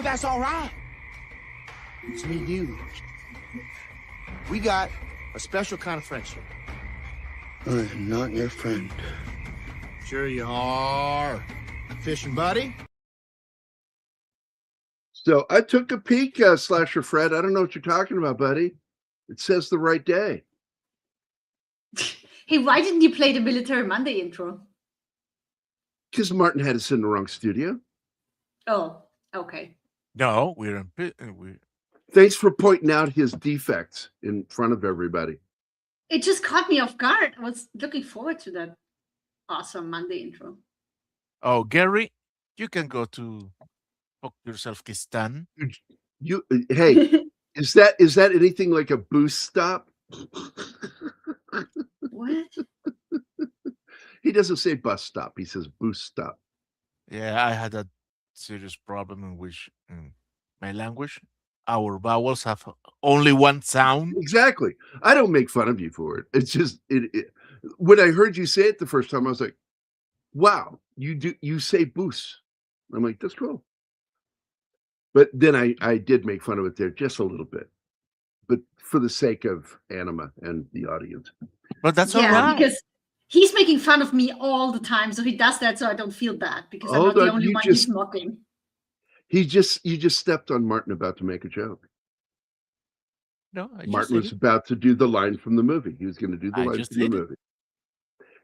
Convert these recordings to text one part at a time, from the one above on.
that's all right. It's me and you. We got a special kind of friendship. I am not your friend. Sure you are. Fishing buddy? So I took a peek, Slasher Fred. I don't know what you're talking about, buddy. It says the right day. Hey, why didn't you play the Military Monday intro? Because Martin had us in the wrong studio. Oh, okay. No, we're Thanks for pointing out his defects in front of everybody. It just caught me off guard. I was looking forward to that awesome Monday intro. Oh, Gary, you can go to Yourself-Kistan. You hey, is that anything like a boost stop? What? He doesn't say bus stop. He says boost stop. Yeah, I had a serious problem in which in my language, our vowels have only one sound. Exactly. I don't make fun of you for it. It's just when I heard you say it the first time, I was like, wow, you say boost. I'm like, that's cool. But then I did make fun of it there just a little bit. But for the sake of Anima and the audience. But that's all right. Because he's making fun of me all the time, so he does that so I don't feel bad because I'm not the only one he's mocking. You just stepped on Martin about to make a joke. No, Martin was about to do the line from the movie. He was going to do the line from the movie.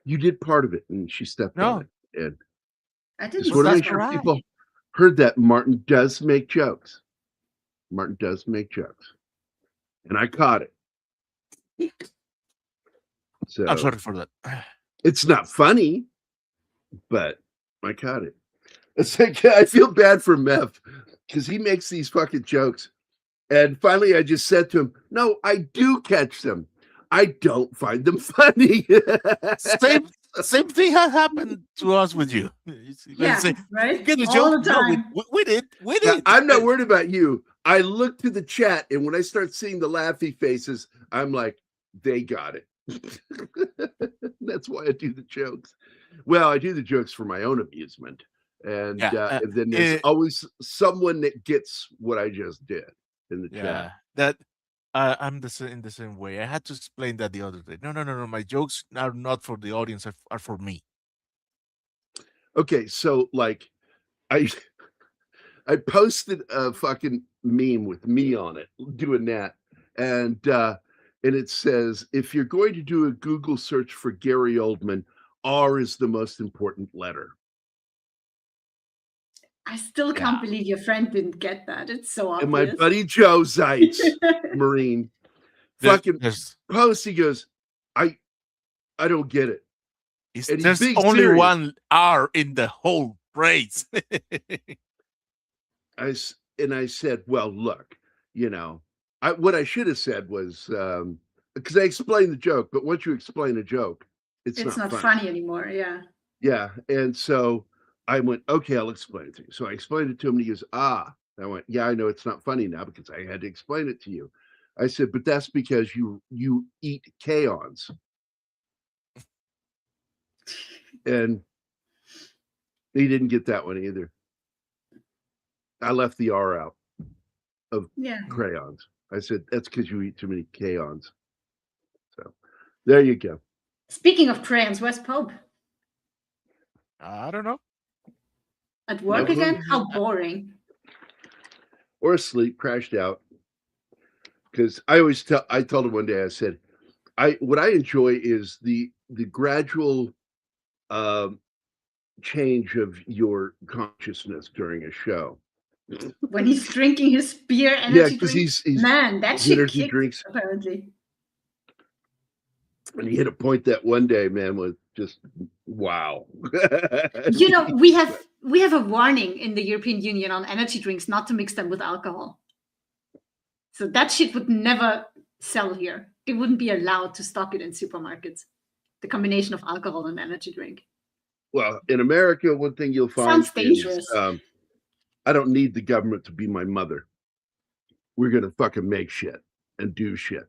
You did part of it, and she stepped on it. And I didn't. just want to make sure people heard that Martin does make jokes. Martin does make jokes, and I caught it. So I'm sorry for that. It's not funny, but I caught it. It's like I feel bad for Mev because he makes these fucking jokes. And finally, I just said to him, no, I do catch them. I don't find them funny. Same thing has happened to us with you. Yeah, right? Get the all joke. the time. No, we did. Now, I'm not worried about you. I look to the chat, and when I start seeing the laughy faces, I'm like, they got it. That's why I do the jokes. Well, I do the jokes for my own amusement. And then there's always someone that gets what I just did in the chat. That I'm in the same way. I had to explain that the other day. No. My jokes are not for the audience; are for me. Okay, so like, I posted a fucking meme with me on it, doing that, and it says, if you're going to do a Google search for Gary Oldman, R is the most important letter. I still can't believe your friend didn't get that. It's so obvious. And my buddy Joe Zeitz, Marine, fucking post, he goes, I don't get it. There's only serious. One R in the whole phrase. I said, well, look, what I should have said was, because I explained the joke, but once you explain a joke, it's not funny anymore. Yeah. Yeah. And so I went, okay, I'll explain it to you. So I explained it to him and he goes, I went, yeah, I know it's not funny now because I had to explain it to you. I said, but that's because you eat kaons. And he didn't get that one either. I left the R out of crayons. I said, that's because you eat too many kaons. So there you go. Speaking of crayons, where's Pope? I don't know. At work again? How boring. Or asleep, crashed out. Because I told him one day, I said, what I enjoy is the gradual change of your consciousness during a show. When he's drinking his beer energy because drinks. he's man, that shit energy kicks, drinks. Apparently. And he hit a point that one day, man, was just wow. We have a warning in the European Union on energy drinks not to mix them with alcohol. So that shit would never sell here. It wouldn't be allowed to stock it in supermarkets. The combination of alcohol and energy drink. Well, in America, one thing you'll find sounds dangerous. I don't need the government to be my mother. We're gonna fucking make shit and do shit.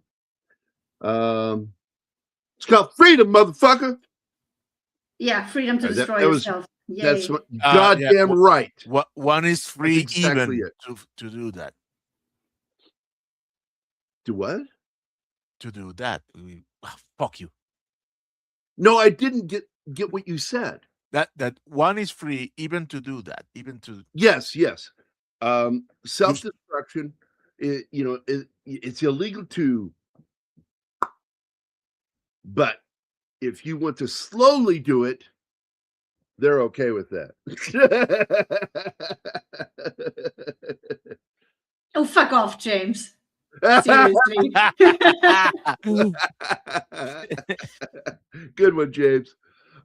It's called freedom, motherfucker. Yeah, freedom to destroy yourself. That's Yay. what, Yeah, goddamn right. One is free exactly even it. to do that. Do what? To do that. Fuck you. No, I didn't get what you said. That one is free even to do that. Even to Yes. Self-destruction, it's illegal to, but if you want to slowly do it, they're okay with that. Oh, fuck off, James. Seriously. Good one, James.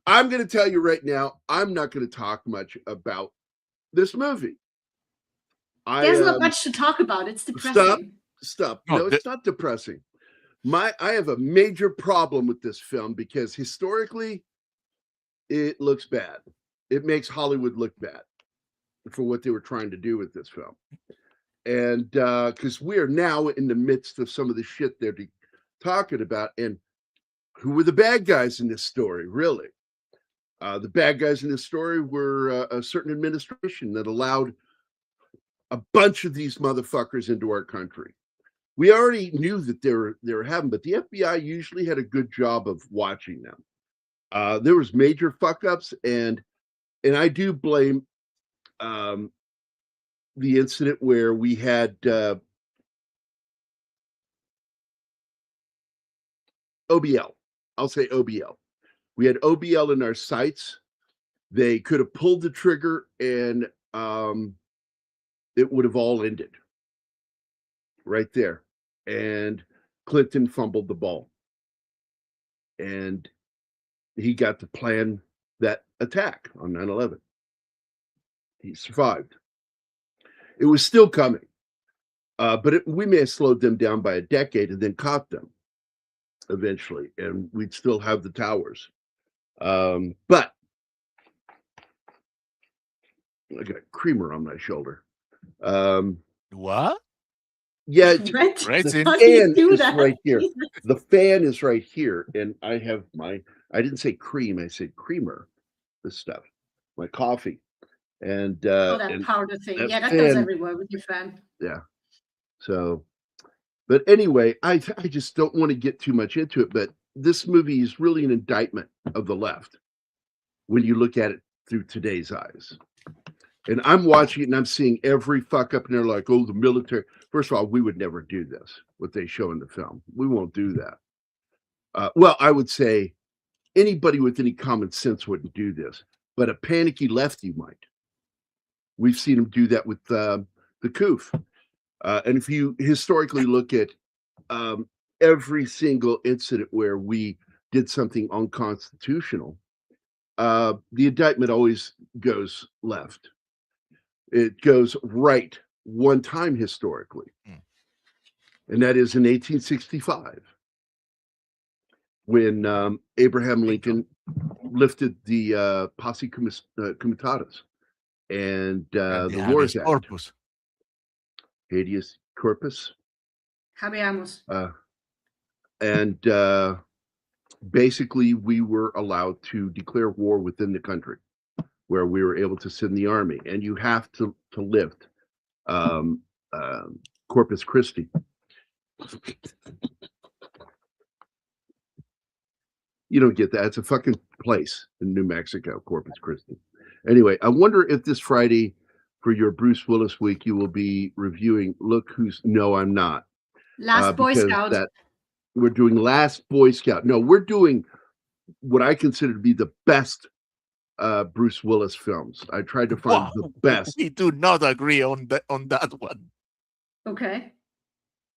I'm going to tell you right now, I'm not going to talk much about this movie. There's not much to talk about. It's depressing. Stop. No, No, it's not depressing. I have a major problem with this film because historically, it looks bad. It makes Hollywood look bad for what they were trying to do with this film. And because we are now in the midst of some of the shit they're talking about. And who were the bad guys in this story, really? The bad guys in this story were a certain administration that allowed a bunch of these motherfuckers into our country. We already knew that they were having, but the FBI usually had a good job of watching them. There was major fuck ups, and I do blame the incident where we had OBL. I'll say OBL. We had OBL in our sights. They could have pulled the trigger, and it would have all ended right there. And Clinton fumbled the ball, and he got to plan that attack on 9/11. He survived. It was still coming, but we may have slowed them down by a decade and then caught them eventually, and we'd still have the towers. But I got creamer on my shoulder. what? Yeah, What? Right, the How do you fan do is that? right here. The fan is right here, and I have I didn't say cream, I said creamer. This stuff, my coffee, and Oh, that and powder thing. that Yeah, that goes fan- everywhere with your fan. yeah. So, but anyway, I just don't want to get too much into it. But this movie is really an indictment of the left when you look at it through today's eyes. And I'm watching it and I'm seeing every fuck up, and they're like, "Oh, the military." First of all, we would never do this. What they show in the film, we won't do that. Well, I would say anybody with any common sense wouldn't do this, but a panicky lefty might. We've seen them do that with the COOF. And if you historically look at every single incident where we did something unconstitutional, the indictment always goes left. It goes right one time historically, and that is in 1865 when Abraham Lincoln lifted the Posse Comitatus and the Wars Act. Corpus. Habeas corpus. Habeamos. And basically, we were allowed to declare war within the country, where we were able to send the army. And you have to lift Corpus Christi. You don't get that. It's a fucking place in New Mexico, Corpus Christi. Anyway, I wonder if this Friday for your Bruce Willis week, you will be reviewing Look Who's... No, I'm not. Last Boy Scout. We're doing Last Boy Scout. No, we're doing what I consider to be the best Bruce Willis films. I tried to find the best. We do not agree on that one. Okay.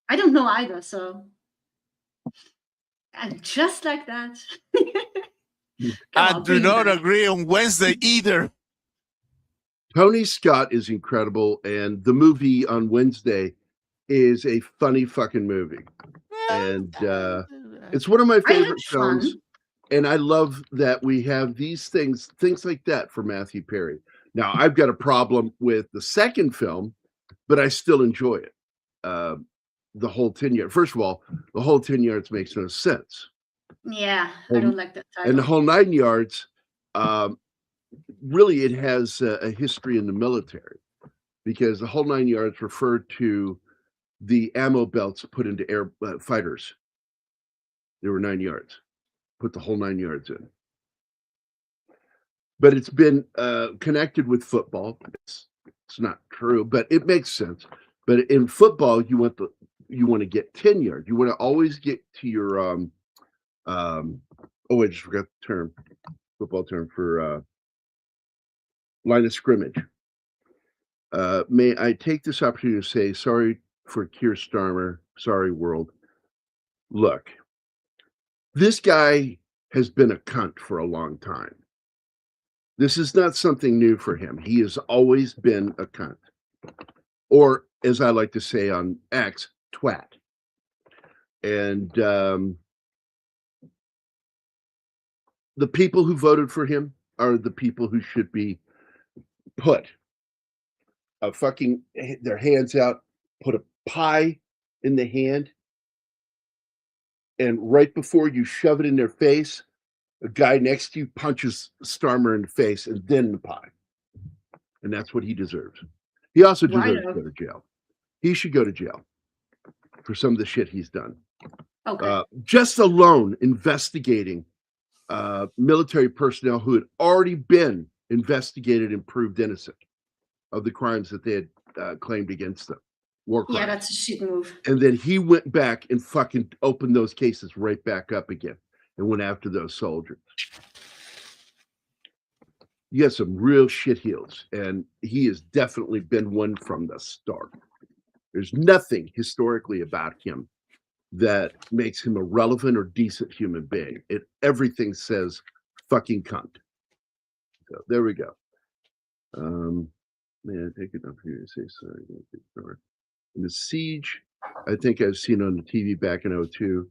I don't know either, so... And just like that. I do not agree on Wednesday either. Tony Scott is incredible, and the movie on Wednesday is a funny fucking movie. And it's one of my favorite films. And I love that we have these things like that for Matthew Perry. Now, I've got a problem with the second film, but I still enjoy it. The whole 10 yards. First of all, the whole 10 yards makes no sense. Yeah, I don't like that title. And the whole 9 yards, really it has a history in the military, because the whole 9 yards referred to the ammo belts put into air fighters. They were 9 yards. Put the whole 9 yards in. But it's been connected with football. It's not true, but it makes sense. But in football, you want to get 10 yards. You want to always get to your I just forgot the term, football term for line of scrimmage. May I take this opportunity to say sorry for Keir Starmer, sorry world. Look, this guy has been a cunt for a long time. This is not something new for him. He has always been a cunt. Or, as I like to say on X, twat. And the people who voted for him are the people who should be put their hands out, put a pie in the hand, and right before you shove it in their face, a guy next to you punches Starmer in the face and then the pie. And that's what he deserves. He also deserves to go to jail. He should go to jail for some of the shit he's done. Okay. Just alone investigating military personnel who had already been investigated and proved innocent of the crimes that they had claimed against them. War crimes. Yeah, that's a shit move. And then he went back and fucking opened those cases right back up again and went after those soldiers. You got some real shit heels, and he has definitely been one from the start. There's nothing historically about him that makes him a relevant or decent human being. Everything says fucking cunt. So there we go. Man, I take it up here to say sorry. And the Siege, I think I've seen on the TV back in 2002.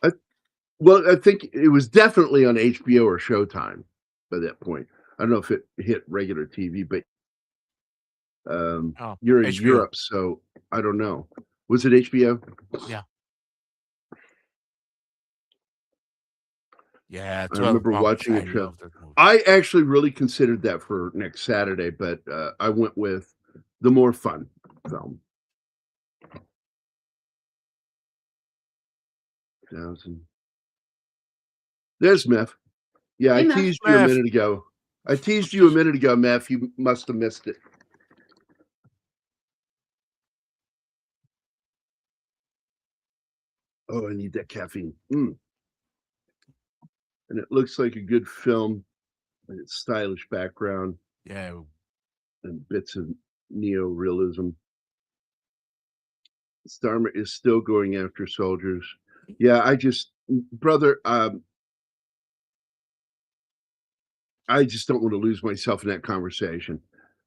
I think it was definitely on HBO or Showtime by that point. I don't know if it hit regular TV, but you're in HBO. Europe, so I don't know. Was it HBO? Yeah. Yeah, I remember watching it. love that movie. I actually really considered that for next Saturday, but I went with the more fun film. 2000. There's Meth. Yeah, Hey, I Meth. teased you a minute ago. Meth. You must have missed it. Oh, I need that caffeine. And it looks like a good film. And it's stylish background Yeah. and bits of neo-realism. Starmer is still going after soldiers. Yeah, brother, I just don't want to lose myself in that conversation.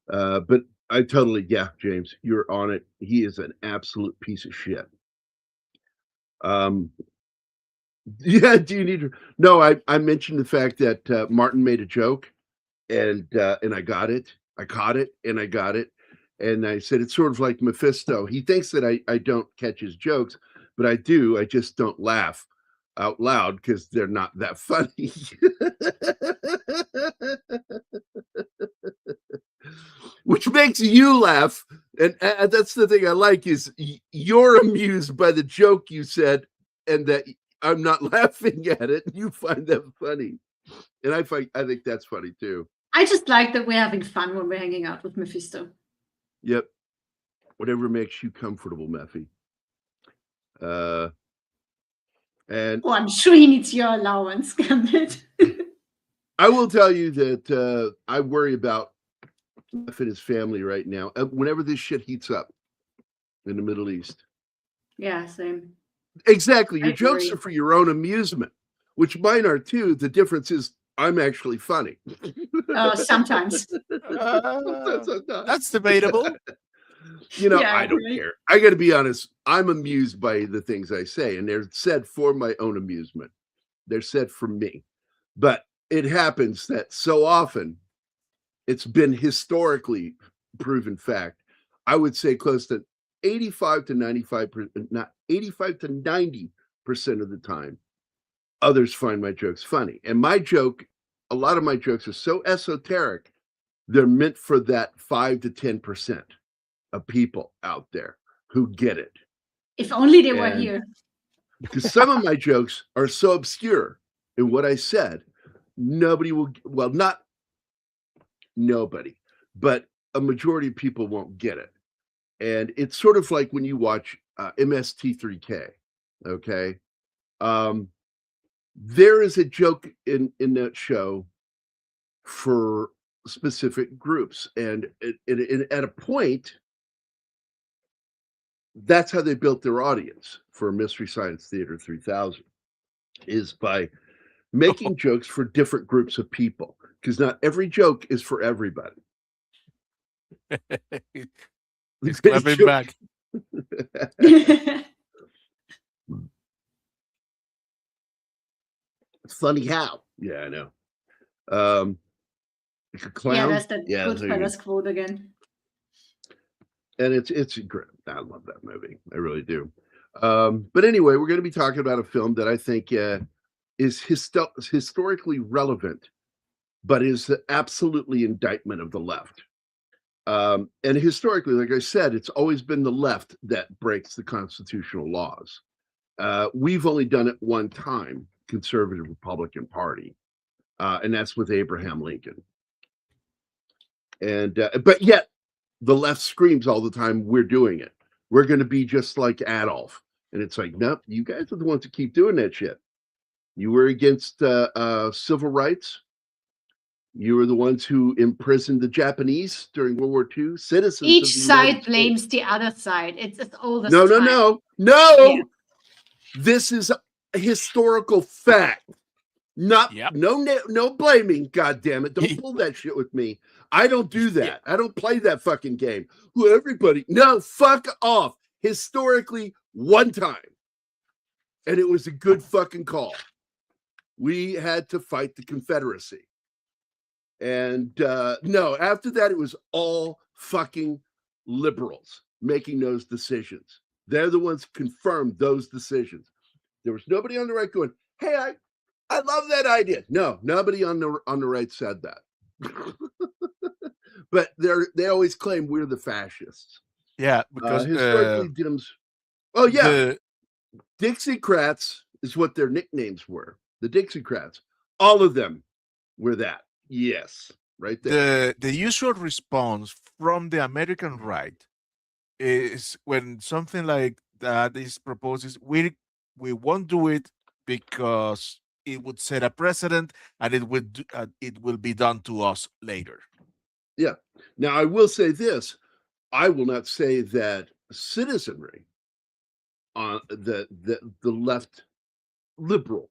But I totally, James, you're on it. He is an absolute piece of shit. Yeah, do you need to? No, I mentioned the fact that Martin made a joke, and I got it. I caught it, and I got it. And I said, it's sort of like Mephisto. He thinks that I don't catch his jokes, but I do. I just don't laugh out loud because they're not that funny. Which makes you laugh. And that's the thing I like is you're amused by the joke you said and that I'm not laughing at it. You find that funny. And I think that's funny too. I just like that we're having fun when we're hanging out with Mephisto. Yep. Whatever makes you comfortable, Mephi. And I'm sure he needs your allowance, Gambit. I will tell you that I worry about Meph and his family right now. Whenever this shit heats up in the Middle East. Yeah, same. Exactly. Your I jokes agree. are for your own amusement, which mine are too. The difference is I'm actually funny. Sometimes. That's debatable. Yeah, I I don't agree. care. I got to be honest. I'm amused by the things I say, and they're said for my own amusement. They're said for me. But it happens that so often it's been historically proven fact. I would say close to 85 to 95%, not 85 to 90% of the time, others find my jokes funny. And my joke a lot of my jokes are so esoteric, they're meant for that 5 to 10% of people out there who get it. If only they were And here. because some of my jokes are so obscure in what I said, nobody will, well, not nobody, but a majority of people won't get it. And it's sort of like when you watch MST3K, okay? There is a joke in that show for specific groups. And at a point, that's how they built their audience for Mystery Science Theater 3000, is by making jokes for different groups of people, because not every joke is for everybody. He's clapping back. Funny how? Yeah, I know. A clown. Yeah, that's that Yeah, Goodfellas quote again. and it's great. I love that movie. I really do. But anyway, we're going to be talking about a film that I think is historically relevant, but is the absolutely indictment of the left. And historically, like I said, it's always been the left that breaks the constitutional laws. We've only done it one time, conservative Republican Party, and that's with Abraham Lincoln. And but yet the left screams all the time, we're doing it. We're going to be just like Adolf. And it's like, nope, you guys are the ones that keep doing that shit. You were against civil rights. You were the ones who imprisoned the Japanese during World War II. Citizens. Each side blames the other side. It's all the No. Yeah. This is a historical fact. No blaming. God damn it! Don't pull that shit with me. I don't do that. I don't play that fucking game. Who everybody? No, fuck off. Historically, one time, and it was a good fucking call. We had to fight the Confederacy. And no, after that, it was all fucking liberals making those decisions. They're the ones who confirmed those decisions. There was nobody on the right going, hey, I love that idea. No, nobody on the right said that. But they always claim we're the fascists. Yeah, because historically, the Dixiecrats is what their nicknames were. The Dixiecrats. All of them were that. Yes, right there. The usual response from the American right is when something like that is proposed, we won't do it because it would set a precedent and it will be done to us later. Yeah. Now I will say this: I will not say that citizenry on the left, liberal,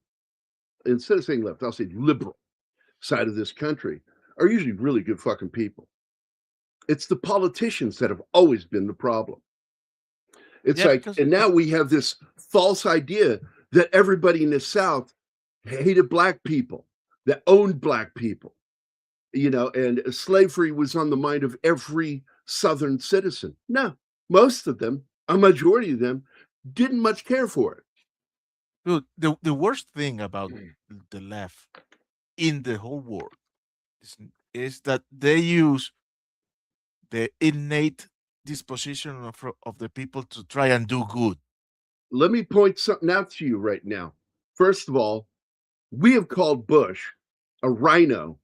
instead of saying left, I'll say liberal side of this country are usually really good fucking people. It's the politicians that have always been the problem. It's and now we have this false idea that everybody in the South hated black people, that owned black people, and slavery was on the mind of every Southern citizen. No, most of them, a majority of them, didn't much care for it. Dude, the worst thing about the left in the whole world is that they use the innate disposition of the people to try and do good. Let me point something out to you right now. First of all, we have called Bush a rhino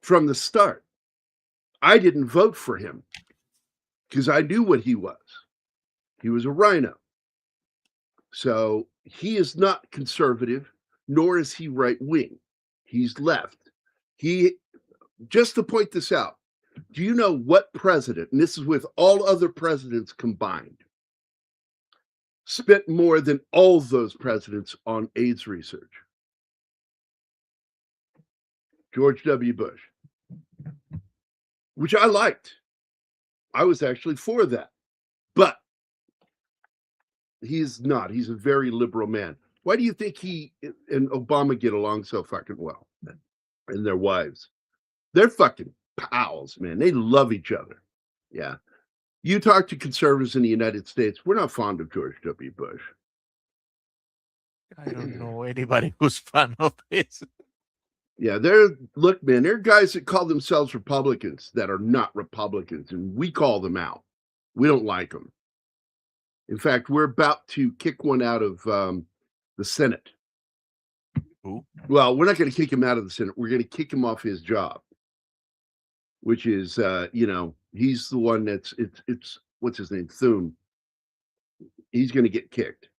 from the start. I didn't vote for him because I knew what he was. He was a rhino. So he is not conservative, nor is he right-wing. He's left. Just to point this out, do you know what president, and this is with all other presidents combined, spent more than all those presidents on AIDS research? George W. Bush, which I liked. I was actually for that. But he's not. He's a very liberal man. Why do you think he and Obama get along so fucking well? And their wives? They're fucking pals, man. They love each other. Yeah. You talk to conservatives in the United States, we're not fond of George W. Bush. I don't know anybody who's fan of this. Yeah, look, man, there are guys that call themselves Republicans that are not Republicans, and we call them out. We don't like them. In fact, we're about to kick one out of the Senate. Who? Well, we're not going to kick him out of the Senate. We're going to kick him off his job, which is, he's the one it's what's his name? Thune. He's going to get kicked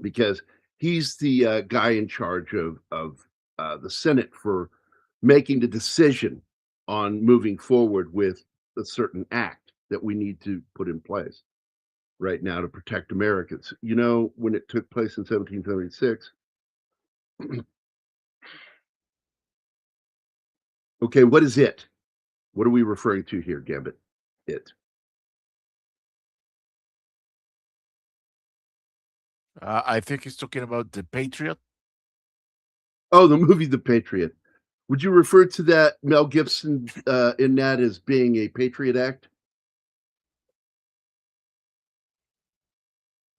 because he's the guy in charge of the Senate for making the decision on moving forward with a certain act that we need to put in place right now to protect Americans. You know, when it took place in 1776. Okay, what is it? What are we referring to here, Gambit? It. I think he's talking about the Patriot. Oh, the movie The Patriot. Would you refer to that Mel Gibson in that as being a Patriot Act?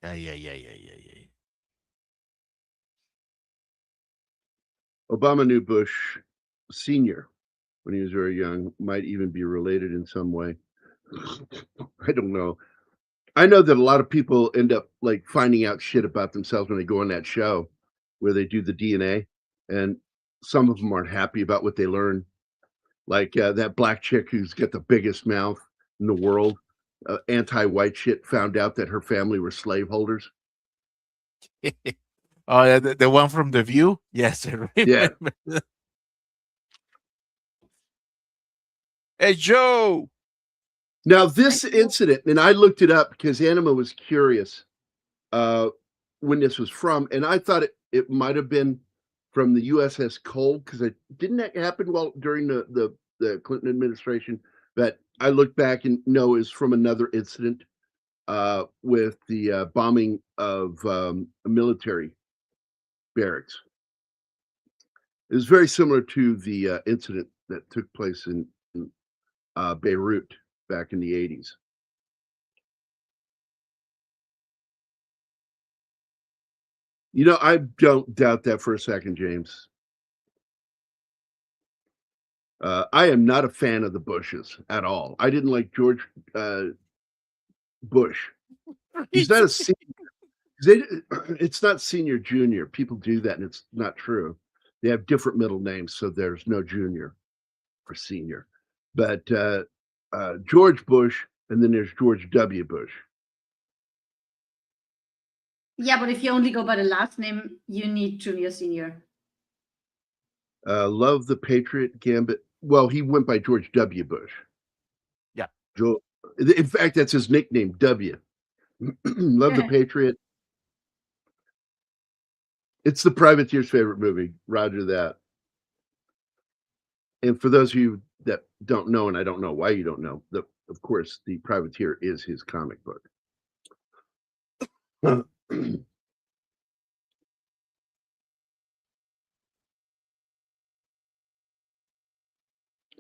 Yeah. Obama knew Bush Sr. when he was very young, might even be related in some way. I don't know. I know that a lot of people end up like finding out shit about themselves when they go on that show where they do the DNA, and some of them aren't happy about what they learn. Like that black chick who's got the biggest mouth in the world, anti-white shit, found out that her family were slaveholders. Oh, yeah, the one from The View. Yes, I remember. Yeah. Hey, Joe. Now, this incident, and I looked it up because Anima was curious when this was from, and I thought it might have been from the USS Cole, because it didn't that happen during the Clinton administration. But I looked back and no, it was from another incident with the bombing of a military barracks. It was very similar to the incident that took place in Beirut back in the 80s. You know, I don't doubt that for a second, James. I am not a fan of the Bushes at all. I didn't like George Bush. He's not a senior. It's not senior, junior. People do that, and it's not true. They have different middle names, so there's no junior or senior. But George Bush, and then there's George W. Bush. Yeah, but if you only go by the last name, you need junior, senior. Love the Patriot Gambit. Well, he went by George W. Bush. Yeah. In fact, that's his nickname, W. Love the Patriot. It's the Privateer's favorite movie. Roger that. And for those of you that don't know, and I don't know why you don't know, of course, the Privateer is his comic book.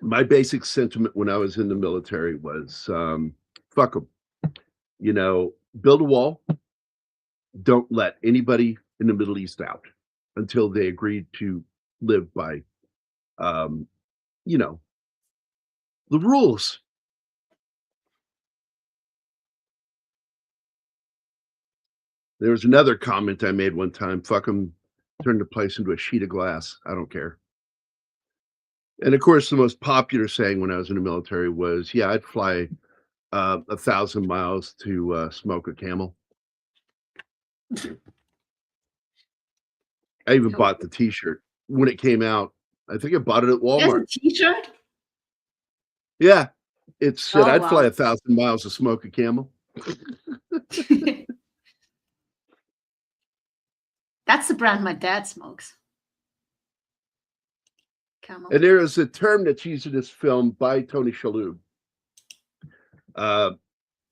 My basic sentiment when I was in the military was fuck them. You know, build a wall. Don't let anybody in the Middle East out until they agreed to live by, the rules. There was another comment I made one time. Fuck them. Turn the place into a sheet of glass. I don't care. And of course, the most popular saying when I was in the military was, yeah, I'd fly 1,000 miles to smoke a camel. I even bought the t-shirt when it came out. I think I bought it at Walmart. There's a t-shirt? Yeah. It said, I'd fly wow. 1,000 miles to smoke a camel. That's the brand my dad smokes. Camel. And there is a term that's used in this film by Tony Shalhoub.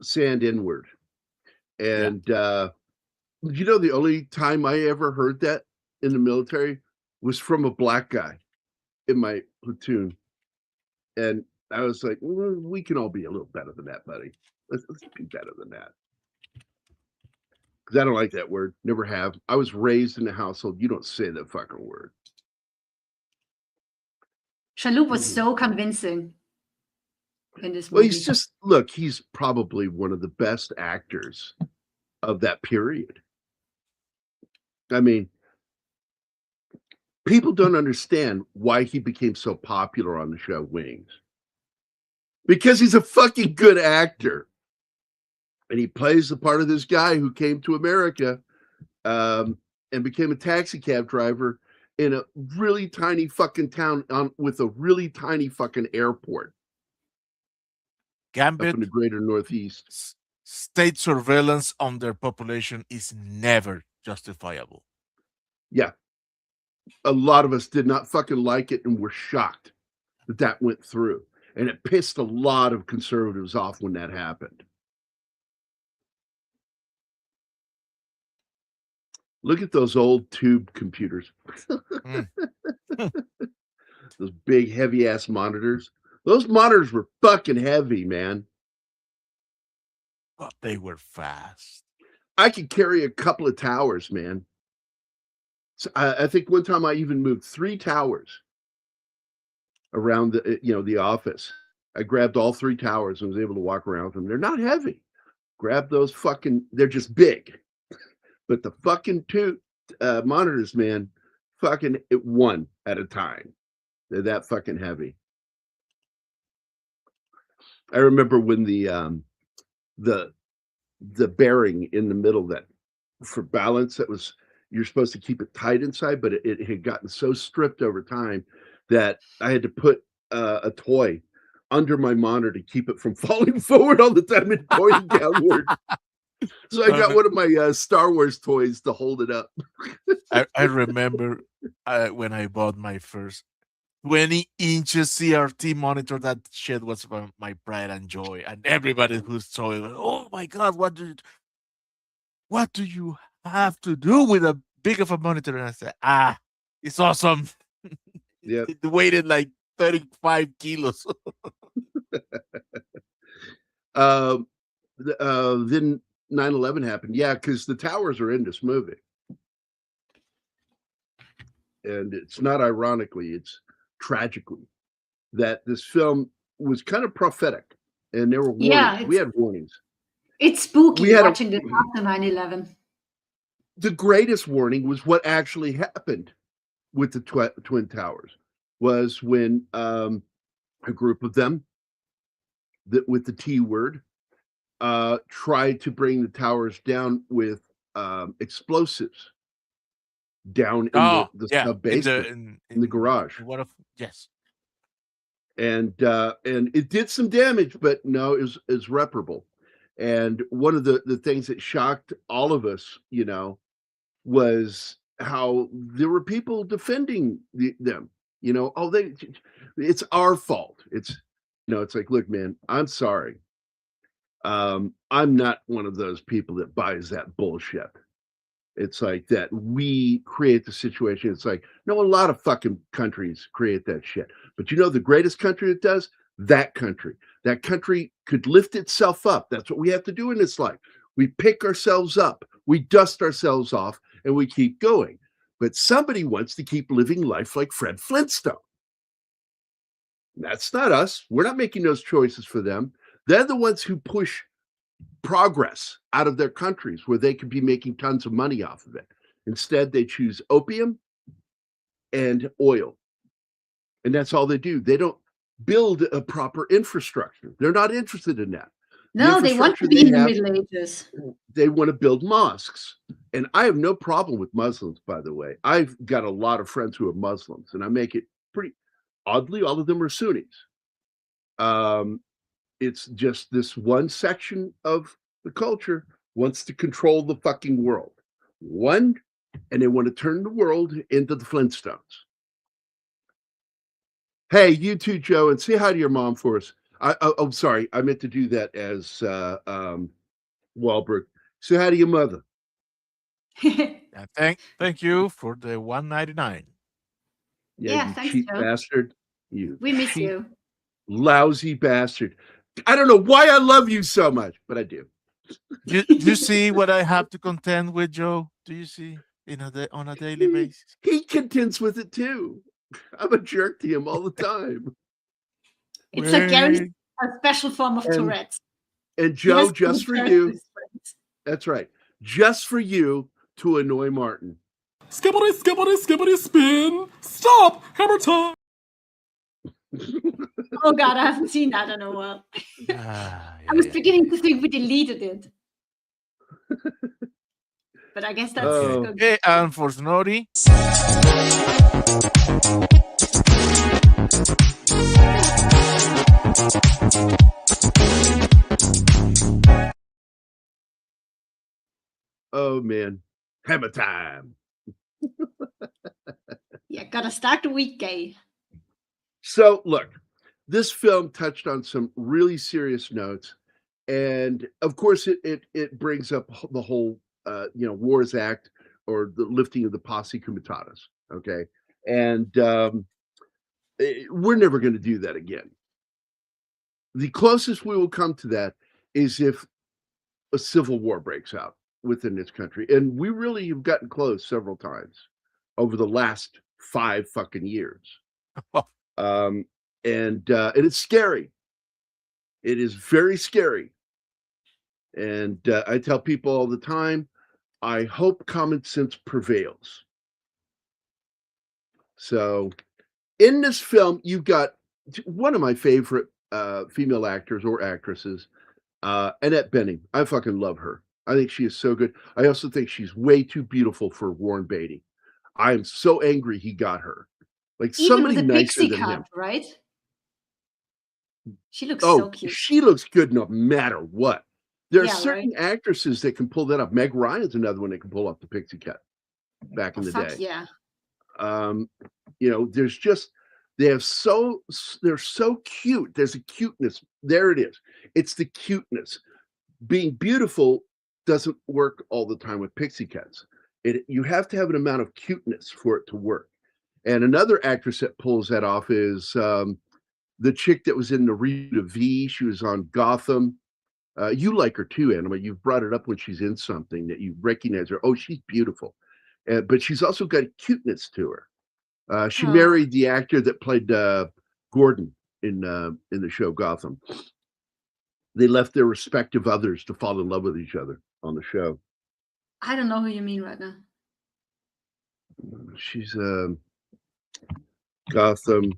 Sand inward. And the only time I ever heard that in the military was from a black guy in my platoon. And I was like, well, we can all be a little better than that, buddy. Let's be better than that. Because I don't like that word. Never have. I was raised in a household. You don't say that fucking word. Shalhoub was so convincing in this Well, movie. he's probably one of the best actors of that period. I mean, people don't understand why he became so popular on the show Wings. Because he's a fucking good actor. And he plays the part of this guy who came to America and became a taxi cab driver in a really tiny fucking town with a really tiny fucking airport Gambit, up in the greater Northeast. State surveillance on their population is never justifiable. Yeah. A lot of us did not fucking like it and were shocked that went through. And it pissed a lot of conservatives off when that happened. Look at those old tube computers. Those big, heavy-ass monitors. Those monitors were fucking heavy, man. But they were fast. I could carry a couple of towers, man. So I think one time I even moved 3 towers around the office. I grabbed all 3 towers and was able to walk around with them. They're not heavy. Grab those they're just big. But the fucking 2 monitors, man, fucking one at a time. They're that fucking heavy. I remember when the bearing in the middle that for balance you're supposed to keep it tight inside, but it had gotten so stripped over time that I had to put a toy under my monitor to keep it from falling forward all the time and going downward. So I got one of my Star Wars toys to hold it up. I remember when I bought my first 20 inches CRT monitor. That shit was my pride and joy. And everybody who saw it, oh my God, what do you have to do with a big of a monitor? And I said, it's awesome. Yeah. It weighted like 35 kilos. Then 9/11 happened. Yeah, because the towers are in this movie. And it's not ironically, it's tragically that this film was kind of prophetic. And there were warnings. Yeah, We had warnings. It's spooky We had watching this after 9/11. The greatest warning was what actually happened with the Twin Towers was when a group of them with the T word tried to bring the towers down with explosives down in the sub basement in the garage. Yes. And it did some damage, but no, it was reparable. And one of the things that shocked all of us, was how there were people defending them. It's our fault. It's like, look, man, I'm sorry. I'm not one of those people that buys that bullshit. It's like that we create the situation. It's like, no, a lot of fucking countries create that shit. But the greatest country that does? That country. That country could lift itself up. That's what we have to do in this life. We pick ourselves up. We dust ourselves off and we keep going. But somebody wants to keep living life like Fred Flintstone. That's not us. We're not making those choices for them. They're the ones who push progress out of their countries where they could be making tons of money off of it. Instead, they choose opium and oil. And that's all they do. They don't build a proper infrastructure. They're not interested in that. No, they want to be in the Middle Ages. They want to build mosques. And I have no problem with Muslims, by the way. I've got a lot of friends who are Muslims, and I make it pretty oddly, all of them are Sunnis. It's just this one section of the culture wants to control the fucking world. And they want to turn the world into the Flintstones. Hey, you too, Joe, and say hi to your mom for us. I'm sorry, I meant to do that as Wahlberg. Say hi to your mother. Thank you for the $1.99. Yeah, you thanks, cheap Joe. bastard. We miss you. Lousy bastard. I don't know why I love you so much, but I do. Do you see what I have to contend with, Joe? Do you see on a daily basis? He contends with it too. I'm a jerk to him all the time. It's like Gary's Wait. a special form of Tourette's. And He has Joe, just for to you, his friends. that's right, just for you to annoy Martin. Skibbity, skibbity, skibbity, spin. Stop. Hammer time. Oh God, I haven't seen that in a while. I was beginning to think we deleted it. But I guess that's Oh. good. Okay, and for Snorri, Oh man, hammer time. Yeah, gotta start the week gay. So look, this film touched on some really serious notes, and of course it brings up the whole Wars Act, or the lifting of the posse comitatus. Okay, and we're never going to do that again. The closest we will come to that is if a civil war breaks out within this country, and we really have gotten close several times over the last 5 fucking years. And it's scary. It is very scary. And I tell people all the time, I hope common sense prevails. So in this film, you've got one of my favorite female actors or actresses, Annette Bening. I fucking love her. I think she is so good. I also think she's way too beautiful for Warren Beatty. I am so angry he got her. Like Even somebody with the nicer pixie than him. cut, right? She looks so Oh, cute. she looks good no matter what. There are Yeah, certain actresses that can pull that up. Meg Ryan's another one that can pull off the pixie cut back in the Fuck day. yeah. There's just they're so cute. There's a cuteness. There it is. It's the cuteness. Being beautiful doesn't work all the time with pixie cuts. You have to have an amount of cuteness for it to work. And another actress that pulls that off is the chick that was in the reboot of V. She was on Gotham. You like her too, Anima. You've brought it up when she's in something that you recognize her. Oh, she's beautiful. But she's also got a cuteness to her. She married the actor that played Gordon in the show Gotham. They left their respective others to fall in love with each other on the show. I don't know who you mean right now. She's Gotham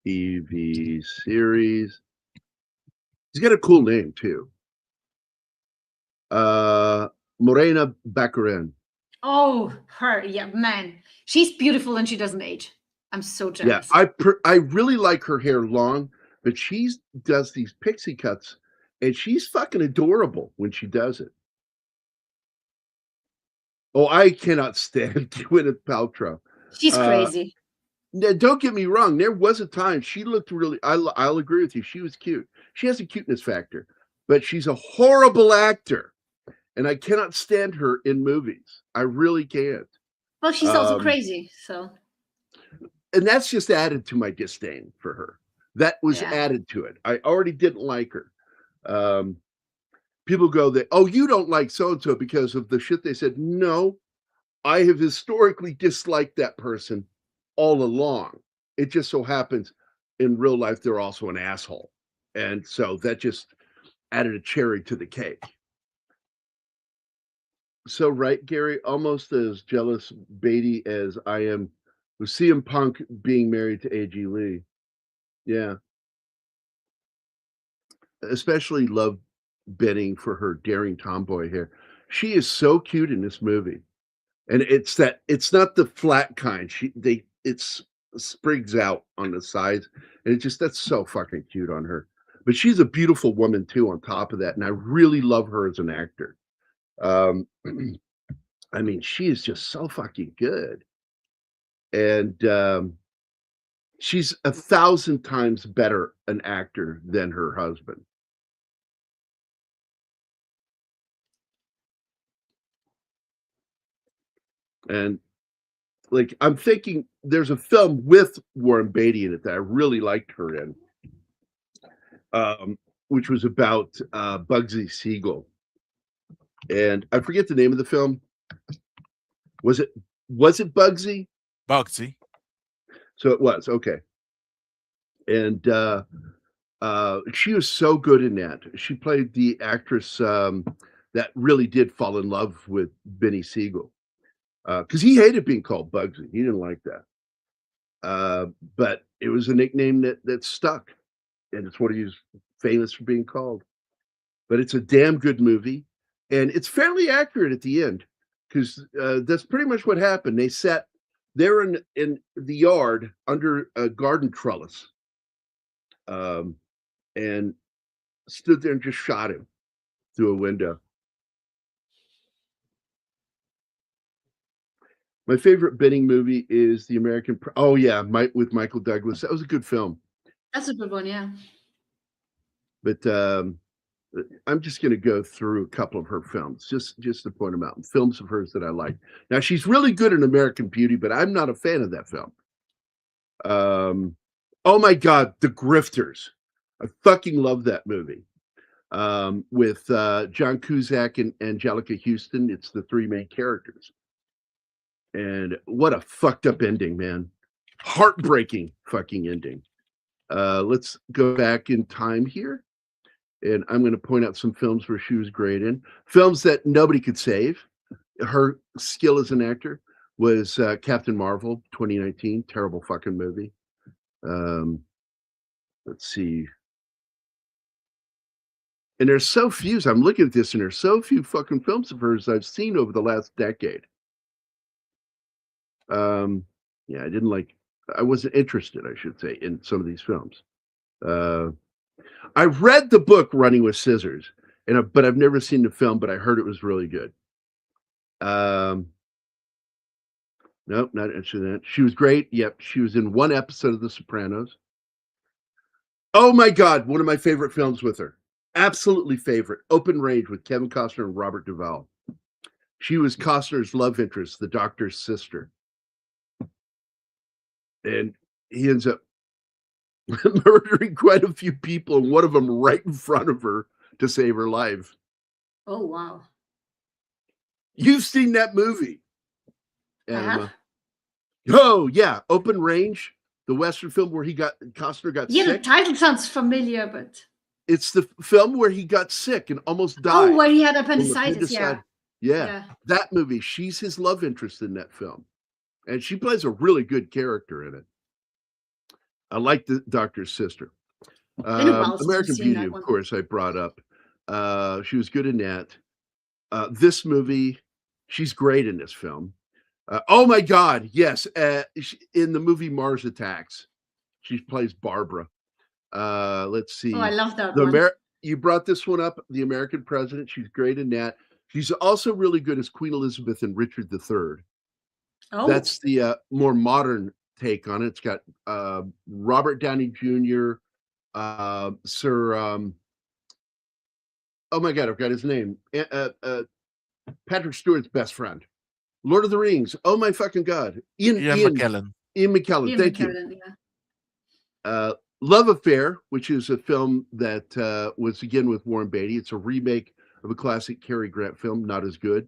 TV series. She's got a cool name too. Morena Baccarin. Oh, her. Yeah, man. She's beautiful and she doesn't age. I'm so Yeah, jealous. I really like her hair long, but she does these pixie cuts, and she's fucking adorable when she does it. Oh, I cannot stand Gwyneth Paltrow. She's crazy. Now, don't get me wrong. There was a time she looked really. I'll agree with you. She was cute. She has a cuteness factor, but she's a horrible actor, and I cannot stand her in movies. I really can't. Well, she's also crazy, so. And that's just added to my disdain for her. That was Yeah. added to it. I already didn't like her. People go that, oh, you don't like so-and-so because of the shit they said. No, I have historically disliked that person all along. It just so happens in real life, they're also an asshole. And so that just added a cherry to the cake. So, right, Gary, almost as jealous Beatty as I am with CM Punk being married to A.G. Lee. Yeah. Especially love Bening for her daring tomboy hair. She is so cute in this movie. And it's not the flat kind. It's sprigs out on the sides. And that's so fucking cute on her. But she's a beautiful woman too on top of that. And I really love her as an actor. I mean, she is just so fucking good. And she's 1,000 times better an actor than her husband. And like, I'm thinking there's a film with Warren Beatty in it that I really liked her in, which was about Bugsy Siegel. And I forget the name of the film. Was it Bugsy? Bugsy. So it was okay. And she was so good in that. She played the actress that really did fall in love with Benny Siegel because he hated being called Bugsy. He didn't like that. But it was a nickname that stuck, and it's what he's famous for being called. But it's a damn good movie, and it's fairly accurate at the end because that's pretty much what happened. They're in the yard under a garden trellis, and stood there and just shot him through a window. My favorite Benning movie is The American. Oh yeah, with Michael Douglas. That was a good film. That's a good one, yeah. But I'm just going to go through a couple of her films, just to point them out. Films of hers that I like. Now she's really good in American Beauty, but I'm not a fan of that film. Oh my God, The Grifters. I fucking love that movie. With John Cusack and Angelica Houston. It's the three main characters. And what a fucked up ending, man. Heartbreaking fucking ending. Let's go back in time here. And I'm going to point out some films where she was great in. Films that nobody could save. Her skill as an actor was Captain Marvel, 2019. Terrible fucking movie. Let's see. And there's so few. I'm looking at this, and there's so few fucking films of hers I've seen over the last decade. Yeah, I wasn't interested, I should say, in some of these films. I read the book Running with Scissors, but I've never seen the film, but I heard it was really good. Nope, not interested in that. She was great. Yep, she was in one episode of The Sopranos. Oh my God, one of my favorite films with her. Absolutely favorite. Open Range with Kevin Costner and Robert Duvall. She was Costner's love interest, the doctor's sister. And he ends up murdering quite a few people, and one of them right in front of her to save her life. Oh, wow. You've seen that movie. Uh-huh. Oh, yeah. Open Range, the Western film where Costner got sick. Yeah, the title sounds familiar, but... It's the film where he got sick and almost died. Oh, where he had appendicitis, yeah. Yeah. That movie, she's his love interest in that film. And she plays a really good character in it. I like the doctor's sister. American Beauty, of course, I brought up. She was good in that. This movie, she's great in this film. Oh my God, yes. In the movie Mars Attacks, she plays Barbara. Let's see. Oh, I love that one. You brought this one up, The American President. She's great in that. She's also really good as Queen Elizabeth in Richard III. Oh. That's the more modern take on it. It's got Robert Downey Jr., Sir. Oh my God, I've got his name. Patrick Stewart's best friend. Lord of the Rings. Oh my fucking God. Ian McKellen. Thank you. Yeah. Love Affair, which is a film that was again with Warren Beatty. It's a remake of a classic Cary Grant film, not as good.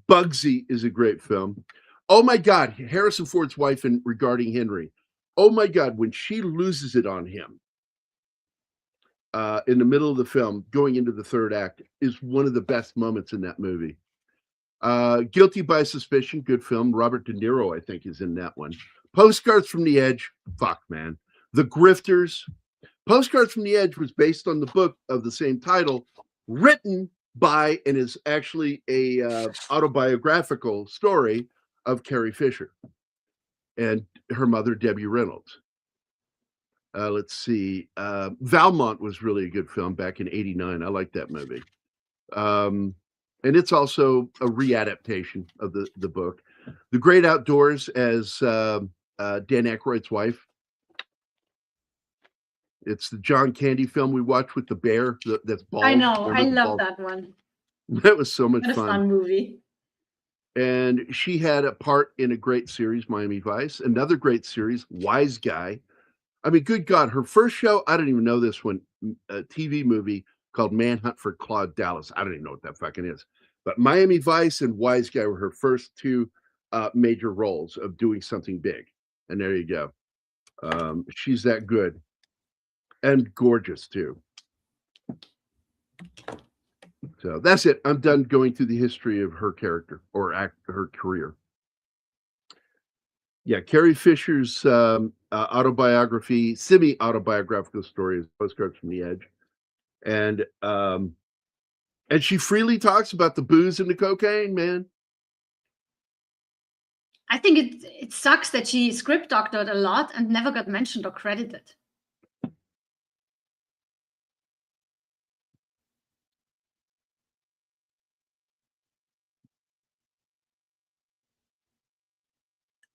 Bugsy is a great film. Oh my God, Harrison Ford's wife in Regarding Henry. Oh my God, when she loses it on him in the middle of the film, going into the third act, is one of the best moments in that movie. Guilty by Suspicion, good film. Robert De Niro, I think, is in that one. Postcards from the Edge, fuck, man. The Grifters. Postcards from the Edge was based on the book of the same title, written by, and is actually a autobiographical story of Carrie Fisher and her mother, Debbie Reynolds. Let's see. Valmont was really a good film back in '89. I like that movie. And it's also a readaptation of the book. The Great Outdoors as Dan Aykroyd's wife. It's the John Candy film we watched with the bear that's bald. I know. I love that one. That was so much fun. What a fun movie. And she had a part in a great series, Miami Vice. Another great series, Wise Guy. I mean, good God, her first show, I don't even know this one, a TV movie called Manhunt for Claude Dallas. I don't even know what that fucking is. But Miami Vice and Wise Guy were her first two major roles of doing something big. And there you go. She's that good and gorgeous too. So that's it. I'm done going through the history of her character or her career. Yeah, Carrie Fisher's autobiography, semi-autobiographical story is Postcards from the Edge, and she freely talks about the booze and the cocaine, man. I think it sucks that she script doctored a lot and never got mentioned or credited.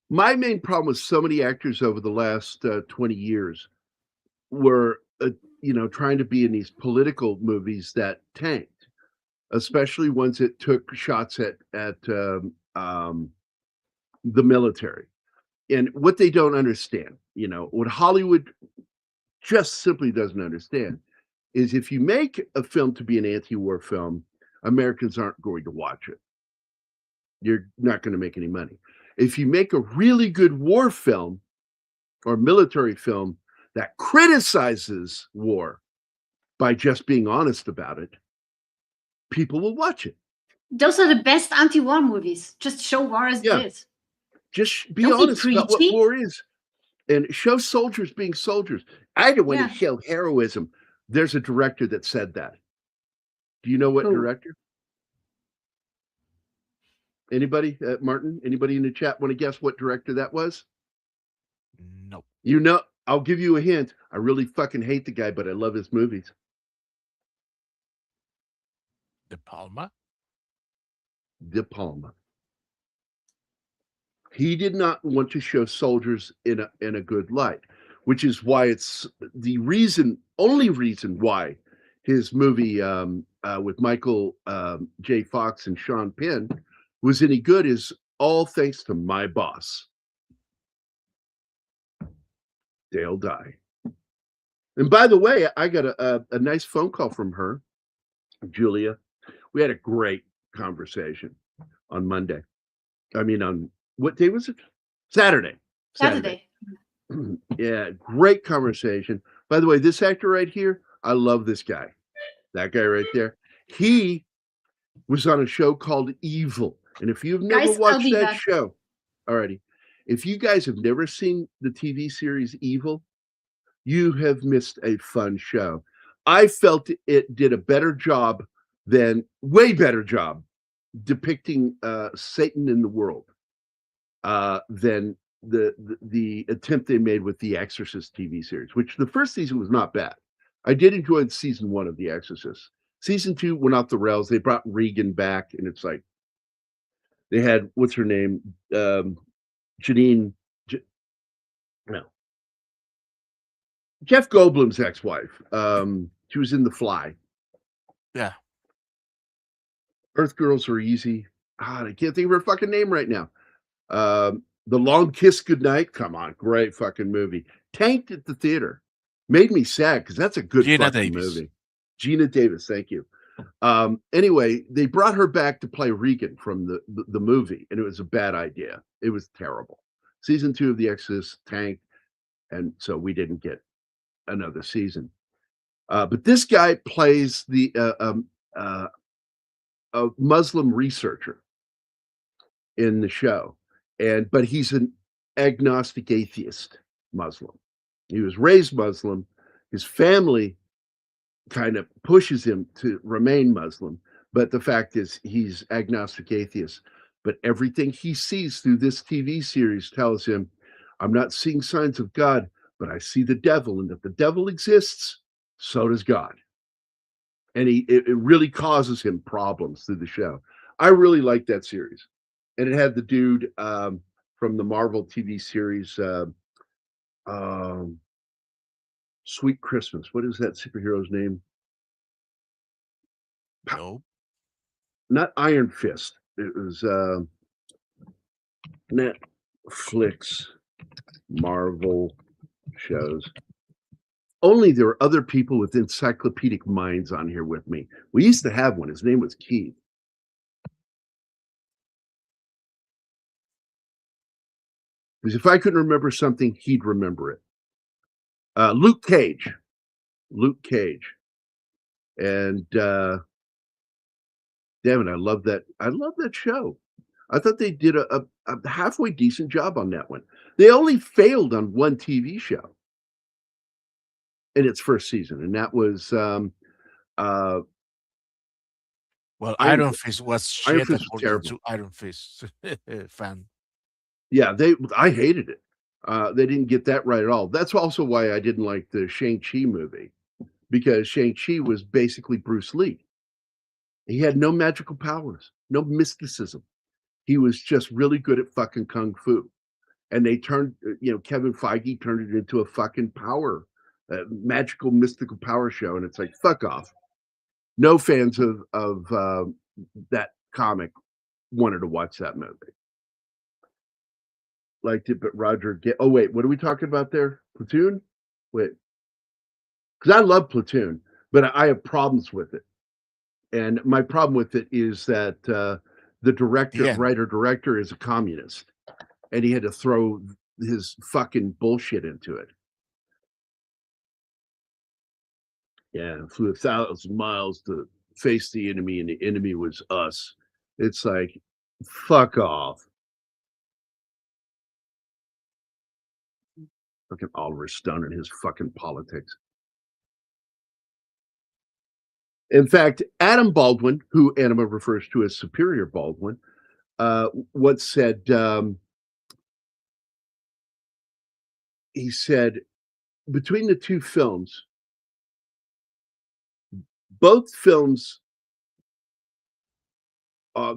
My main problem with so many actors over the last 20 years were, trying to be in these political movies that tanked, especially ones that took shots at the military. And what they don't understand, what Hollywood just simply doesn't understand is if you make a film to be an anti-war film, Americans aren't going to watch it. You're not going to make any money. If you make a really good war film or military film that criticizes war by just being honest about it, people will watch it. Those are the best anti-war movies. Just show war as it is. Just be Don't be honest about what preachy. war is and show soldiers being soldiers. I don't want to show heroism. There's a director that said that. Do you know what director? Anybody, Martin? Anybody in the chat want to guess what director that was? Nope. I'll give you a hint. I really fucking hate the guy, but I love his movies. De Palma. De Palma. He did not want to show soldiers in a good light, which is why it's the only reason why his movie with Michael J. Fox and Sean Penn was any good is all thanks to my boss, Dale Dye. And by the way, I got a nice phone call from her, Julia. We had a great conversation on Monday. On what day was it? Saturday. Yeah, great conversation. By the way, this actor right here, I love this guy. That guy right there. He was on a show called Evil. And if you've never watched that show, alrighty. If you guys have never seen the TV series Evil, you have missed a fun show. I felt it did a way better job depicting Satan in the world than the attempt they made with the Exorcist TV series, which the first season was not bad. I did enjoy season 1 of The Exorcist. Season 2 went off the rails. They brought Regan back, and it's like they had what's her name, Jeff Goldblum's ex-wife. She was in The Fly. Yeah. Earth Girls Are Easy. I can't think of her fucking name right now. The Long Kiss Goodnight. Come on, great fucking movie. Tanked at the theater. Made me sad because that's a good fucking movie. Gina Davis, thank you. Anyway, they brought her back to play Regan from the movie, and it was a bad idea. It was terrible. Season 2 of The Exorcist tanked, and so we didn't get another season. But this guy plays a Muslim researcher in the show, but he's an agnostic atheist Muslim. He was raised Muslim. His family kind of pushes him to remain Muslim, but the fact is he's agnostic atheist. But everything he sees through this TV series tells him, I'm not seeing signs of God, but I see the devil, and if the devil exists, so does God. And it really causes him problems through the show. I really like that series. And it had the dude from the Marvel TV series, Sweet Christmas. What is that superhero's name? No. Not Iron Fist. It was Netflix Marvel shows. Only there are other people with encyclopedic minds on here with me. We used to have one. His name was Keith. Because if I couldn't remember something, he'd remember it. Luke Cage. And damn it, I love that show. I thought they did a halfway decent job on that one. They only failed on one TV show in its first season, and that was Well, Iron Iron Fist was Iron shit Fist was according terrible. to Iron Fist fan. Yeah, I hated it. They didn't get that right at all. That's also why I didn't like the Shang-Chi movie, because Shang-Chi was basically Bruce Lee. He had no magical powers, no mysticism. He was just really good at fucking kung fu. And they turned, Kevin Feige turned it into a fucking magical, mystical power show. And it's like, fuck off. No fans of that comic wanted to watch that movie. Liked it, but Roger, oh wait, what are we talking about there? Platoon? Wait, because I love Platoon, but I have problems with it. And my problem with it is that the writer-director is a communist, and he had to throw his fucking bullshit into it. Yeah, flew 1,000 miles to face the enemy, and the enemy was us. It's like, fuck off. Fucking Oliver Stone and his fucking politics. In fact, Adam Baldwin, who Anima refers to as Superior Baldwin, once said, he said, between the two films, both films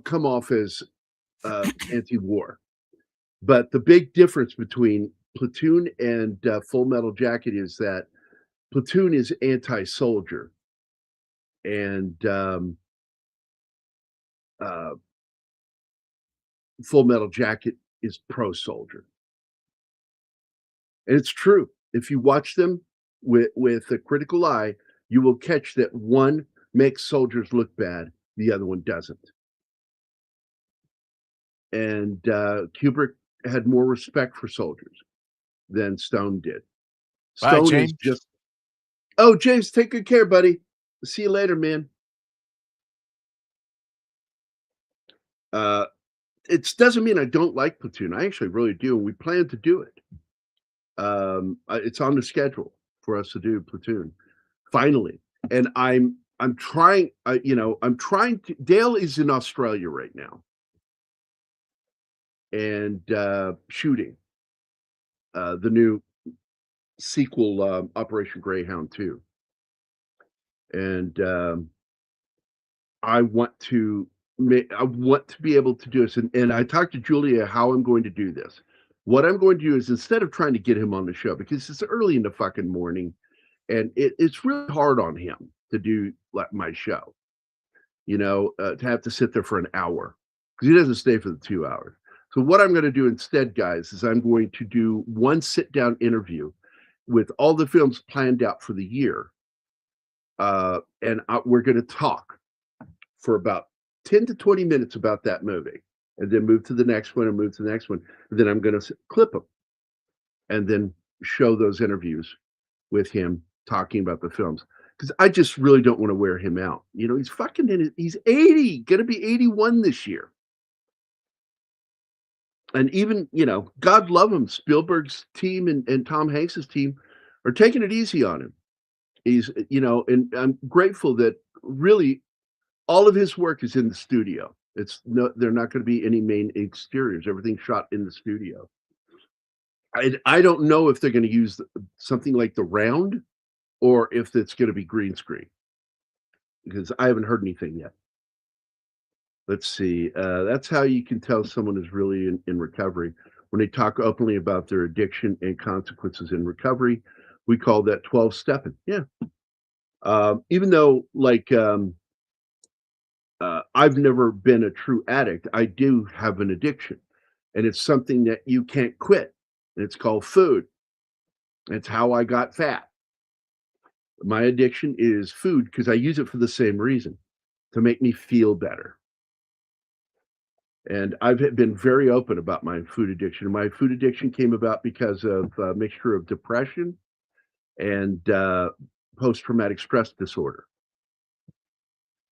come off as anti-war. But the big difference between Platoon and Full Metal Jacket is that Platoon is anti-soldier, and Full Metal Jacket is pro-soldier. And it's true. If you watch them with a critical eye, you will catch that one makes soldiers look bad, the other one doesn't. And Kubrick had more respect for soldiers than Stone did. Bye, Stone James. is just, oh, James, take good care, buddy. See you later, man. It doesn't mean I don't like Platoon. I actually really do. And we plan to do it. It's on the schedule for us to do Platoon finally. And I'm trying, Dale is in Australia right now and shooting the new sequel, Operation Greyhound 2. And I want to be able to do this. And I talked to Julia how I'm going to do this. What I'm going to do is, instead of trying to get him on the show, because it's early in the fucking morning, and it's really hard on him to do like my show, to have to sit there for an hour, because he doesn't stay for the 2 hours. So what I'm going to do instead, guys, is I'm going to do one sit-down interview with all the films planned out for the year. And we're going to talk for about 10 to 20 minutes about that movie, and then move to the next one and move to the next one. And then I'm going to clip them and then show those interviews with him talking about the films. Because I just really don't want to wear him out. He's fucking he's 80, going to be 81 this year. And even, God love him, Spielberg's team and Tom Hanks's team are taking it easy on him. He's, and I'm grateful that really all of his work is in the studio. They're not going to be any main exteriors. Everything's shot in the studio. I don't know if they're going to use something like the round or if it's going to be green screen, because I haven't heard anything yet. Let's see. That's how you can tell someone is really in recovery. When they talk openly about their addiction and consequences in recovery, we call that 12-stepping. Yeah. Even though, I've never been a true addict, I do have an addiction, and it's something that you can't quit. And it's called food. It's how I got fat. My addiction is food, because I use it for the same reason, to make me feel better. And I've been very open about my food addiction. My food addiction came about because of a mixture of depression and post-traumatic stress disorder.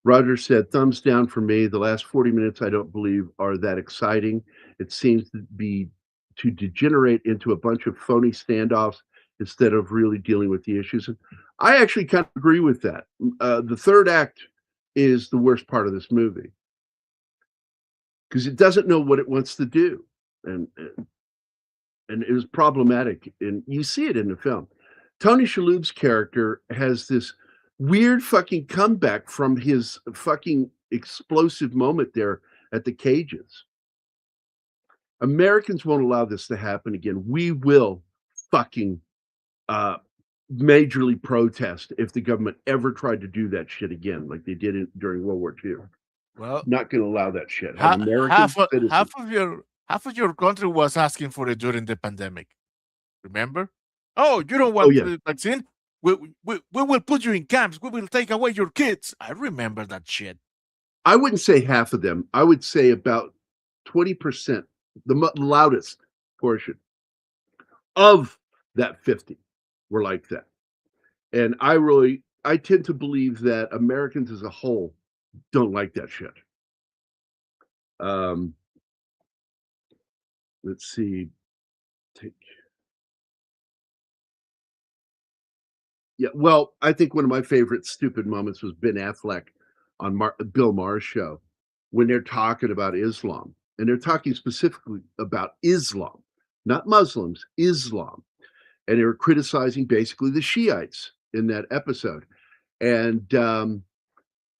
Roger said, thumbs down for me. The last 40 minutes, I don't believe, are that exciting. It seems to degenerate into a bunch of phony standoffs instead of really dealing with the issues. And I actually kind of agree with that. The third act is the worst part of this movie because it doesn't know what it wants to do. And it was problematic. And you see it in the film. Tony Shalhoub's character has this weird fucking comeback from his fucking explosive moment there at the cages. Americans won't allow this to happen again. We will fucking majorly protest if the government ever tried to do that shit again, like they did during World War II. Well, not going to allow that shit. half of your country was asking for it during the pandemic. Remember? Oh, you don't want the vaccine? We will put you in camps. We will take away your kids. I remember that shit. I wouldn't say half of them. I would say about 20%, the loudest portion of that 50 were like that. And I tend to believe that Americans as a whole don't like that shit. Let's see. Yeah, well, I think one of my favorite stupid moments was Ben Affleck on Bill Maher's show when they're talking about Islam. And they're talking specifically about Islam, not Muslims, Islam. And they were criticizing basically the Shiites in that episode. And Ben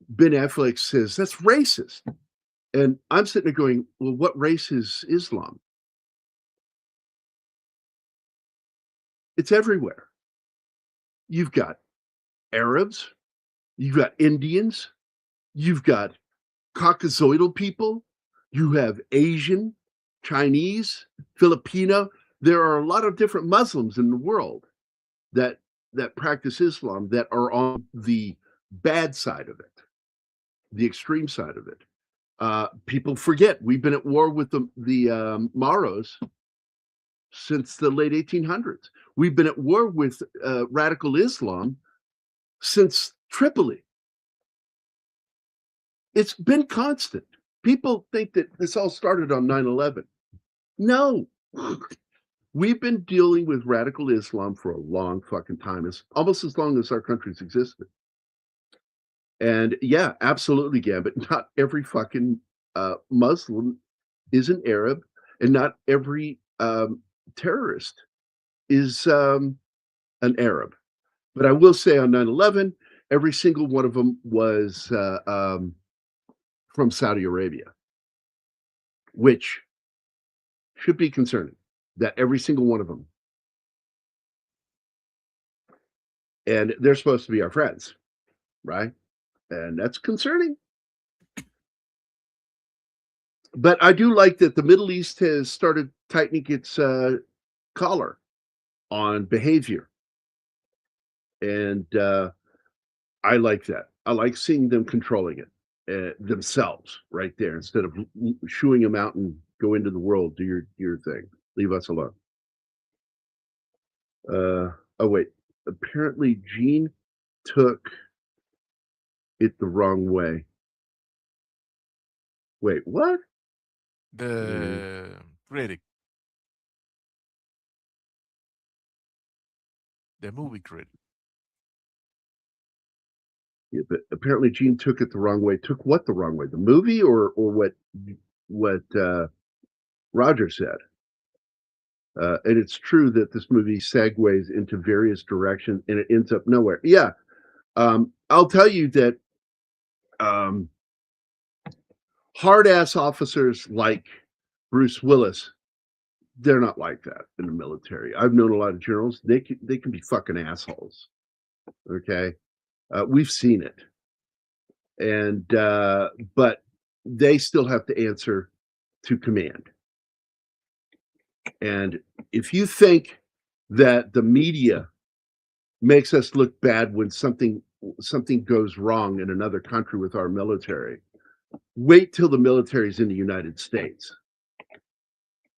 Affleck says, that's racist. And I'm sitting there going, well, what race is Islam? It's everywhere. You've got Arabs, you've got Indians, you've got Caucasoidal people, you have Asian, Chinese, Filipino. There are a lot of different Muslims in the world that practice Islam that are on the bad side of it, the extreme side of it. People forget we've been at war with the Maros since the late 1800s. We've been at war with radical Islam since Tripoli. It's been constant. People think that this all started on 9/11. No. We've been dealing with radical Islam for a long fucking time. It's almost as long as our country's existed. And yeah, absolutely, Gambit. Not every fucking Muslim is an Arab, and not every terrorist is an Arab. But I will say on 9/11, every single one of them was from Saudi Arabia, which should be concerning, that every single one of them. And they're supposed to be our friends, right? And that's concerning. But I do like that the Middle East has started tightening its collar on behavior. And I like that. I like seeing them controlling it themselves right there, instead of shooing them out and go into the world, do your thing. Leave us alone. Oh, wait. Apparently, Gene took it the wrong way. Wait, what? The critic. The movie critic. Yeah, but apparently Gene took it the wrong way. Took what the wrong way? The movie or what Roger said? And it's true that this movie segues into various directions and it ends up nowhere. Yeah. I'll tell you that hard-ass officers like Bruce Willis, they're not like that in the military. I've known a lot of generals. They can be fucking assholes. Okay. We've seen it. And but they still have to answer to command. And if you think that the media makes us look bad when something goes wrong in another country with our military, wait till the military's in the United States.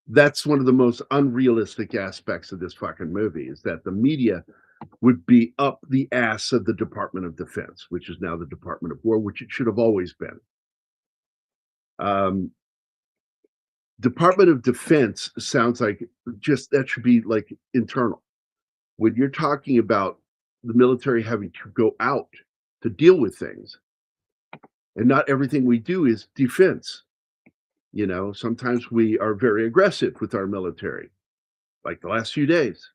That's one of the most unrealistic aspects of this fucking movie, is that the media would be up the ass of the Department of Defense, which is now the Department of War, which it should have always been. Department of Defense sounds like just that should be like internal. When you're talking about the military having to go out to deal with things, and not everything we do is defense. Sometimes we are very aggressive with our military, like the last few days.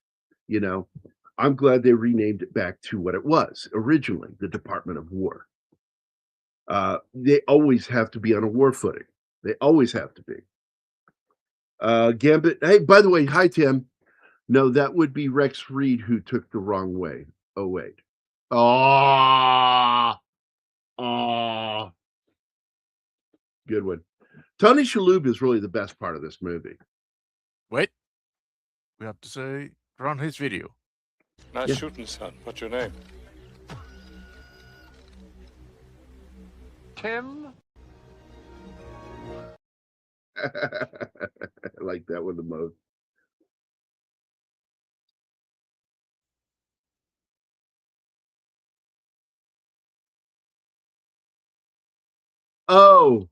I'm glad they renamed it back to what it was originally, the Department of War. They always have to be on a war footing. They always have to be. Gambit. Hey, by the way, hi, Tim. No, that would be Rex Reed who took the wrong way. Oh, wait. Oh. Good one. Tony Shalhoub is really the best part of this movie. Wait. We have to say, run his video. Nice shooting, son. What's your name? Tim? I like that one the most. Oh.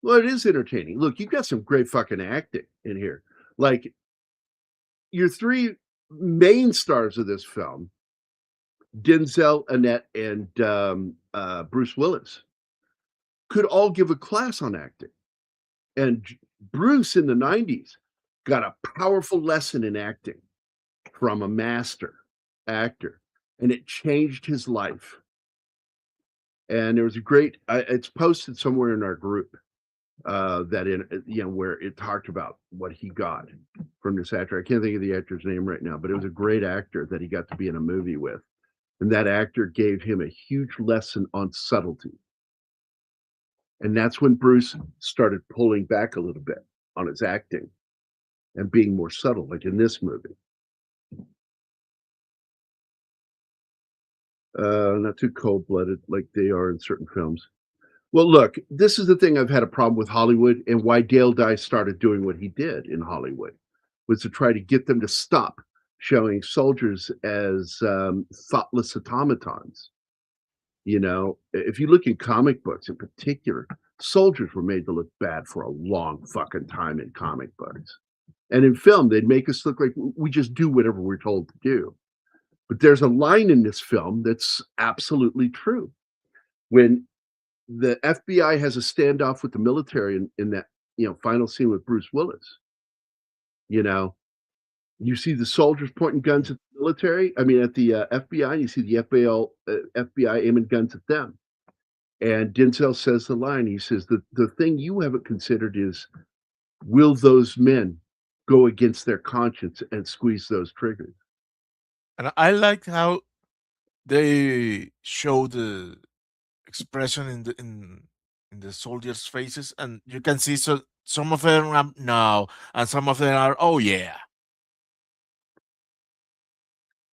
Well, it is entertaining. Look, you've got some great fucking acting in here. Like, your three main stars of this film, Denzel, Annette, and Bruce Willis, could all give a class on acting. And Bruce in the 90s got a powerful lesson in acting from a master actor, and it changed his life. And there was a great, it's posted somewhere in our group where it talked about what he got from this actor. I can't think of the actor's name right now, but it was a great actor that he got to be in a movie with. And that actor gave him a huge lesson on subtlety. And that's when Bruce started pulling back a little bit on his acting and being more subtle, like in this movie. Not too cold-blooded like they are in certain films. Well, look, this is the thing I've had a problem with Hollywood, and why Dale Dye started doing what he did in Hollywood, was to try to get them to stop showing soldiers as thoughtless automatons. If you look in comic books in particular, soldiers were made to look bad for a long fucking time in comic books. And in film, they'd make us look like we just do whatever we're told to do. But there's a line in this film that's absolutely true. When the FBI has a standoff with the military in that final scene with Bruce Willis, you see the soldiers pointing guns at the military. I mean, at the FBI, and you see the FBI aiming guns at them. And Denzel says the line. He says, the thing you haven't considered is, will those men go against their conscience and squeeze those triggers? And I like how they show the expression in the soldiers' faces, and you can see some of them are no, and some of them are oh yeah.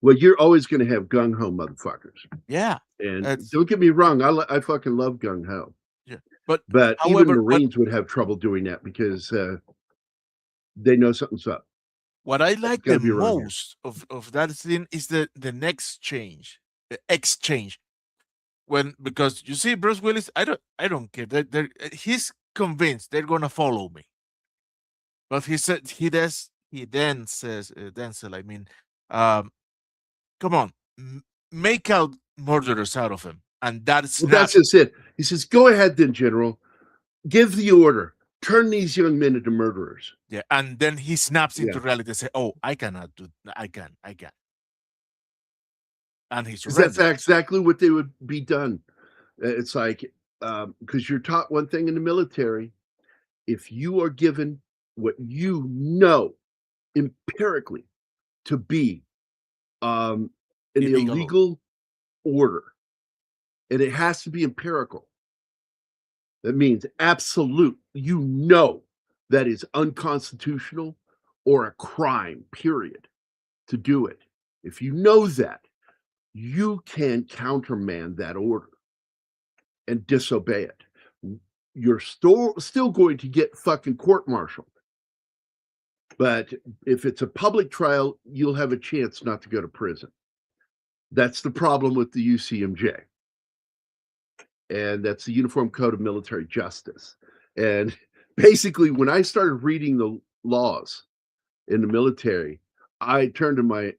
Well, you're always going to have gung ho motherfuckers. Yeah, and don't get me wrong, I fucking love gung ho. Yeah, but however, even Marines would have trouble doing that because they know something's up. What I like the most of that scene is the next change, the exchange. Because you see Bruce Willis, I don't care. He's convinced they're gonna follow me. But he then says, Denzel, I mean, come on, make out murderers out of him. And that's just it. He says, go ahead then, General. Give the order. Turn these young men into murderers. Yeah, and then he snaps into reality and say, "Oh, I cannot do. I can." And he's that's exactly what they would be done. It's like because you're taught one thing in the military: if you are given what you know empirically to be an illegal order, and it has to be empirical. That means absolute, that is unconstitutional or a crime, period, to do it. If you know that, you can countermand that order and disobey it. You're still going to get fucking court-martialed. But if it's a public trial, you'll have a chance not to go to prison. That's the problem with the UCMJ. And that's the Uniform Code of Military Justice. And basically, when I started reading the laws in the military, I turned to my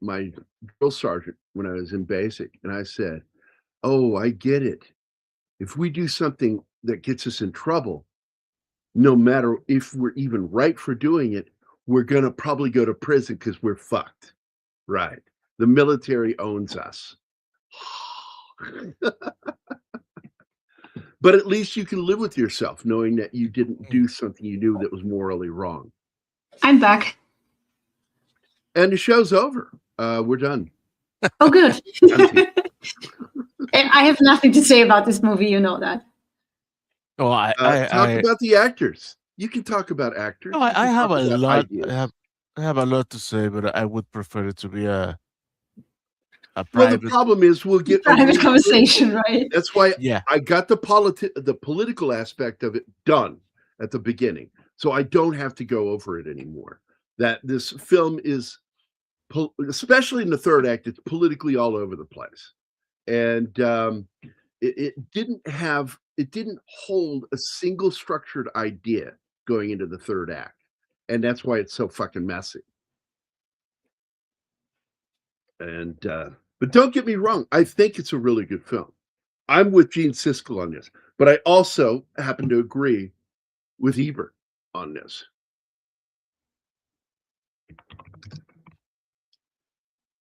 drill sergeant when I was in basic, and I said, "Oh, I get it. If we do something that gets us in trouble, no matter if we're even right for doing it, we're going to probably go to prison because we're fucked." Right. The military owns us. But at least you can live with yourself knowing that you didn't do something you knew that was morally wrong. I'm back. And the show's over. We're done. Oh, good. And I have nothing to say about this movie. You know that. Oh, Talk about the actors. You can talk about actors. No, I have a lot. Ideas. I have a lot to say, but I would prefer it to be a Well, private. the problem is we'll get Private conversation, right? That's why Yeah. I got the political aspect of it done at the beginning, so I don't have to go over it anymore. That this film is, especially in the third act, it's politically all over the place, and it didn't hold a single structured idea going into the third act, and that's why it's so fucking messy. And but don't get me wrong, I think it's a really good film. I'm with Gene Siskel on this, but I also happen to agree with Ebert on this.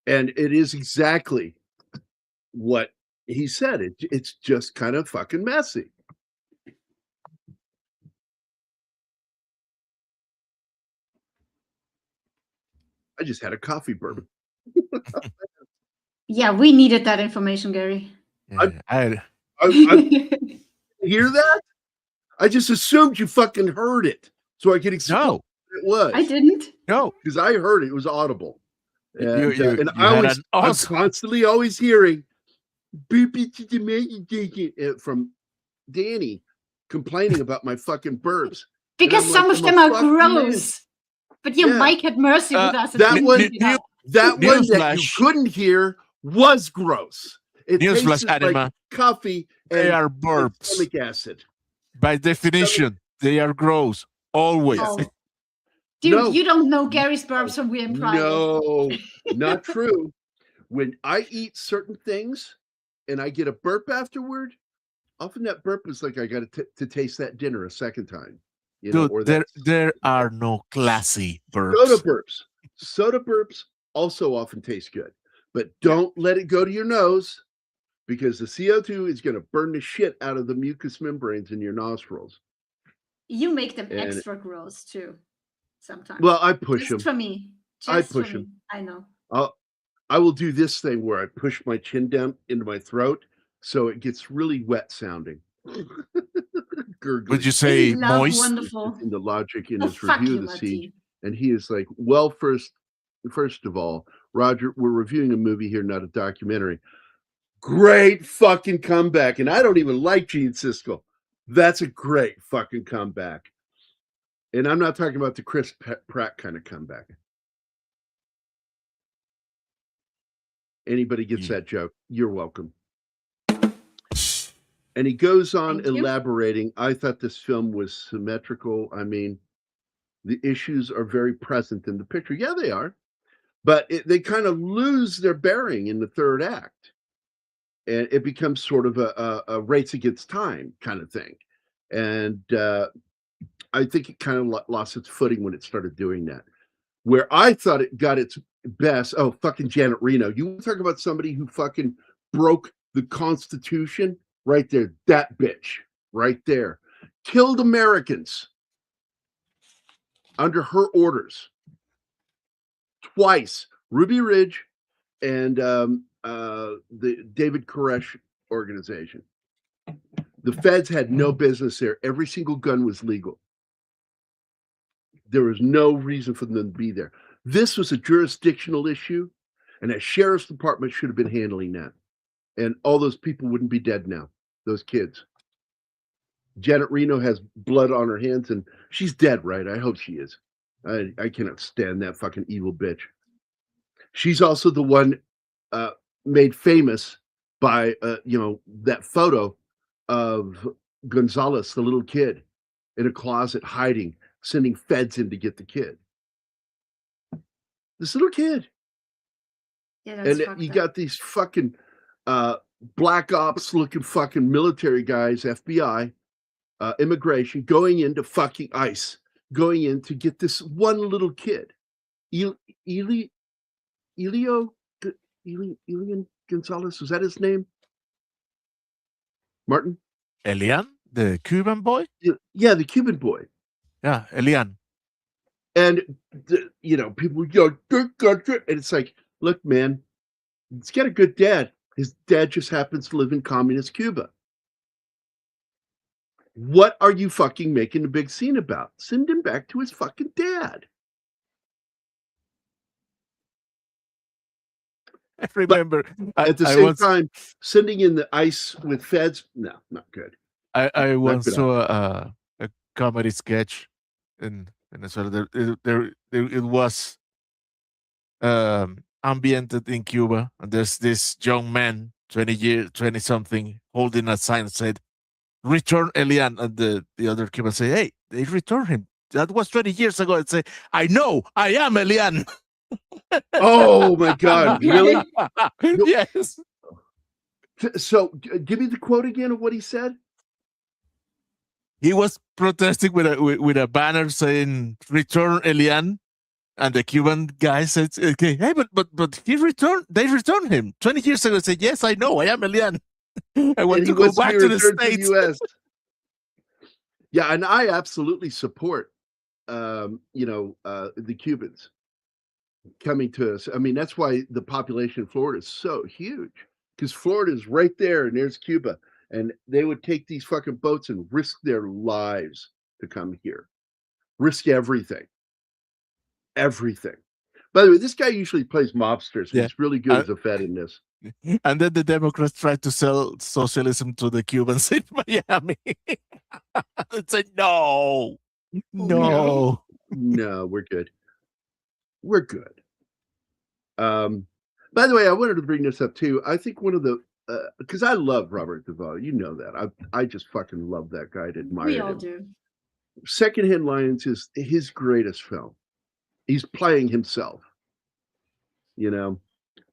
And it is exactly what he said. It's just kind of fucking messy. I just had a coffee bourbon. Yeah, we needed that information, Gary. Yeah, I hear that? I just assumed you fucking heard it, so I could explain No. what it was. I didn't. no. Because I heard it. It was audible. And, You and had an I'm awesome- constantly always hearing from Danny complaining about my fucking burps. Because I'm some like, of I'm them a are fucking man. gross. But your Yeah. mic had mercy with us. and that didn't one- pick it up. That one that you Newsflash. couldn't hear was gross. It Newsflash, tasted like Anima. coffee They and are burps. stomach acid. By definition, they are gross. Always. Oh. Dude, No. you don't know Gary's burps when we're in private. No, not true. When I eat certain things and I get a burp afterward, often that burp is like I got to taste that dinner a second time. You know, Dude, or there are no classy burps. soda burps. Soda burps also often taste good, but don't let it go to your nose because the CO2 is going to burn the shit out of the mucous membranes in your nostrils. You make them And- extra gross too, sometimes. Well, I push Just them. for me. I Just for push me. 'em. I know. I will do this thing where I push my chin down into my throat so it gets really wet sounding. Gurgling. Would you say love moist? wonderful. In the logic in Oh, his fuck review you, of the siege, Martin. and he is like, "Well, first of all, Roger, we're reviewing a movie here, not a documentary. Great fucking comeback, and I don't even like Gene Siskel. That's a great fucking comeback, and I'm not talking about the Chris Pratt kind of comeback. Anybody gets that joke, you're welcome." And he goes on Thank you. elaborating. I thought this film was symmetrical. I mean, the issues are very present in the picture. Yeah, they are. But they kind of lose their bearing in the third act. And it becomes sort of a race against time kind of thing. And I think it kind of lost its footing when it started doing that. Where I thought it got its best, oh, fucking Janet Reno. You talk about somebody who fucking broke the Constitution? Right there, that bitch, right there. Killed Americans under her orders. Twice. Ruby Ridge and the David Koresh organization. The feds had no business there. Every single gun was legal. There was no reason for them to be there. This was a jurisdictional issue, and a sheriff's department should have been handling that. And all those people wouldn't be dead now, those kids. Janet Reno has blood on her hands, and she's dead, right? I hope she is. I cannot stand that fucking evil bitch. She's also the one made famous by that photo of Gonzalez, the little kid, in a closet hiding, sending feds in to get the kid. This little kid. Yeah, that's And you got these fucking black ops looking fucking military guys, FBI, immigration, going into fucking ICE, going in to get this one little kid. Elian Gonzalez, was that his name? Martin? Elian, the Cuban boy? Yeah, the Cuban boy. Yeah, Elian. And, people go, and it's like, look, man, he's got a good dad. His dad just happens to live in communist Cuba. What are you fucking making a big scene about? Send him back to his fucking dad. I remember. At the same time, sending in the ICE with feds, no, not good. I once saw a comedy sketch in Venezuela. It was ambiented in Cuba, and there's this young man, 20 something, holding a sign that said, "Return Elian," and the other Cuban say, "Hey, they returned him. That was 20 years ago." And say, "I know, I am Elian." Oh my God, really? Yes. So give me the quote again of what he said. He was protesting with a banner saying "Return Elian," and the Cuban guy said, "Okay, hey, but he returned. They returned him 20 years ago." I said, "Yes, I know. I am Elian. I want to go back to the States." To the US. Yeah, and I absolutely support the Cubans coming to us. I mean, that's why the population of Florida is so huge, because Florida is right there and there's Cuba, and they would take these fucking boats and risk their lives to come here, risk everything. By the way, this guy usually plays mobsters. Yeah. He's really good as a Fed in this. And then the Democrats tried to sell socialism to the Cubans in Miami. They said, no, we're good. We're good. By the way, I wanted to bring this up too. I think one of the because I love Robert Duvall, you know that. I just fucking love that guy. To admire We all him. do. Secondhand Lions is his greatest film. He's playing himself.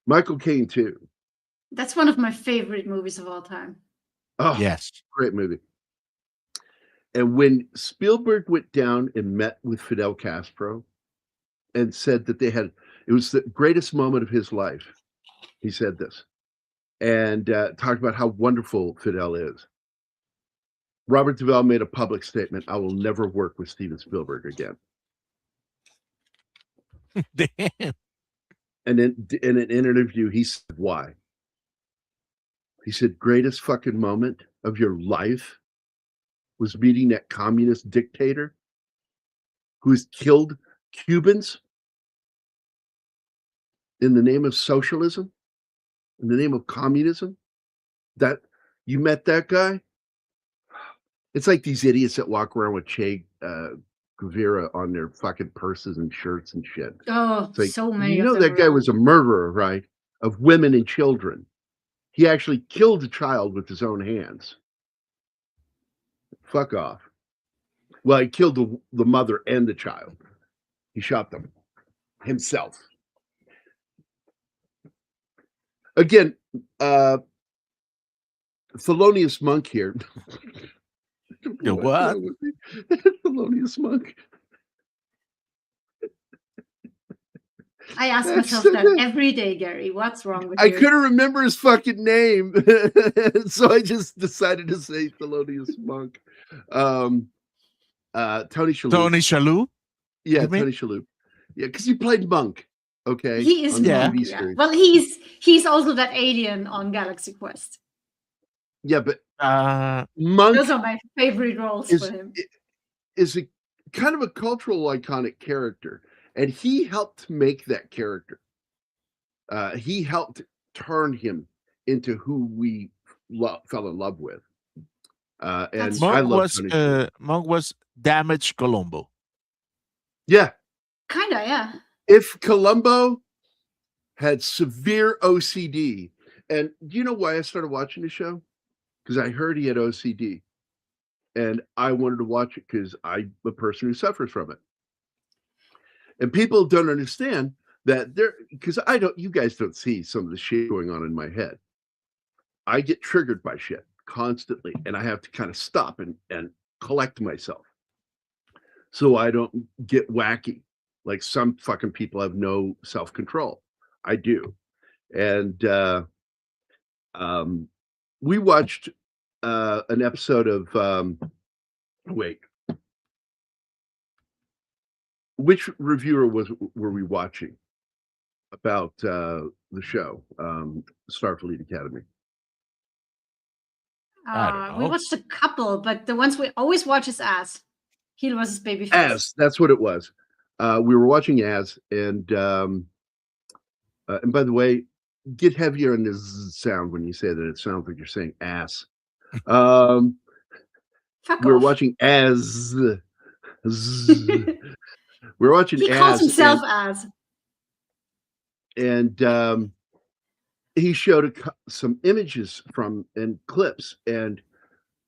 Michael Caine too. That's one of my favorite movies of all time. Oh yes, great movie. And when Spielberg went down and met with Fidel Castro and said that it was the greatest moment of his life, he said this, and talked about how wonderful Fidel is. Robert Duvall made a public statement: "I will never work with Steven Spielberg again." Damn. And then in an interview, he said, why? He said, greatest fucking moment of your life was meeting that communist dictator who has killed Cubans in the name of socialism, in the name of communism. That you met that guy? It's like these idiots that walk around with Che Guevara on their fucking purses and shirts and shit. Oh, like, so many. You know that guy was a murderer, right? Of women and children. He actually killed a child with his own hands. Fuck off. Well, he killed the mother and the child. He shot them himself. Again, Thelonious Monk here. What? Thelonious Monk. I ask myself so that good. Every day, Gary. What's wrong with I you? couldn't remember his fucking name, so I just decided to say Thelonious Monk. Tony Shalhoub. Tony Shalhoub? Yeah, Tony Shalhoub. Yeah, because he played Monk. Okay, He is Yeah. Monk, yeah. Well, he's also that alien on Galaxy Quest. Yeah, but Monk. Those are my favorite roles for him. Is a kind of a cultural iconic character, and he helped make that character. He helped turn him into who we fell in love with. And Monk I love Monk was Damaged Colombo. Yeah, Kinda, yeah. If Columbo had severe OCD, and do you know why I started watching the show? Because I heard he had OCD, and I wanted to watch it because I'm a person who suffers from it. And people don't understand that because you guys don't see some of the shit going on in my head. I get triggered by shit constantly, and I have to kind of stop and collect myself so I don't get wacky. Like some fucking people have no self-control. I do. And we watched an episode of wait. Which reviewer were we watching about the show, Starfleet Academy? I don't We know. watched a couple, but the ones we always watch is As. He versus Babyface. As, that's what it was. We were watching As, and by the way, get heavier on this sound when you say that. It sounds like you're saying ass. Fuck We were off. watching As. We're watching He As, calls himself As. and he showed some images from and clips, and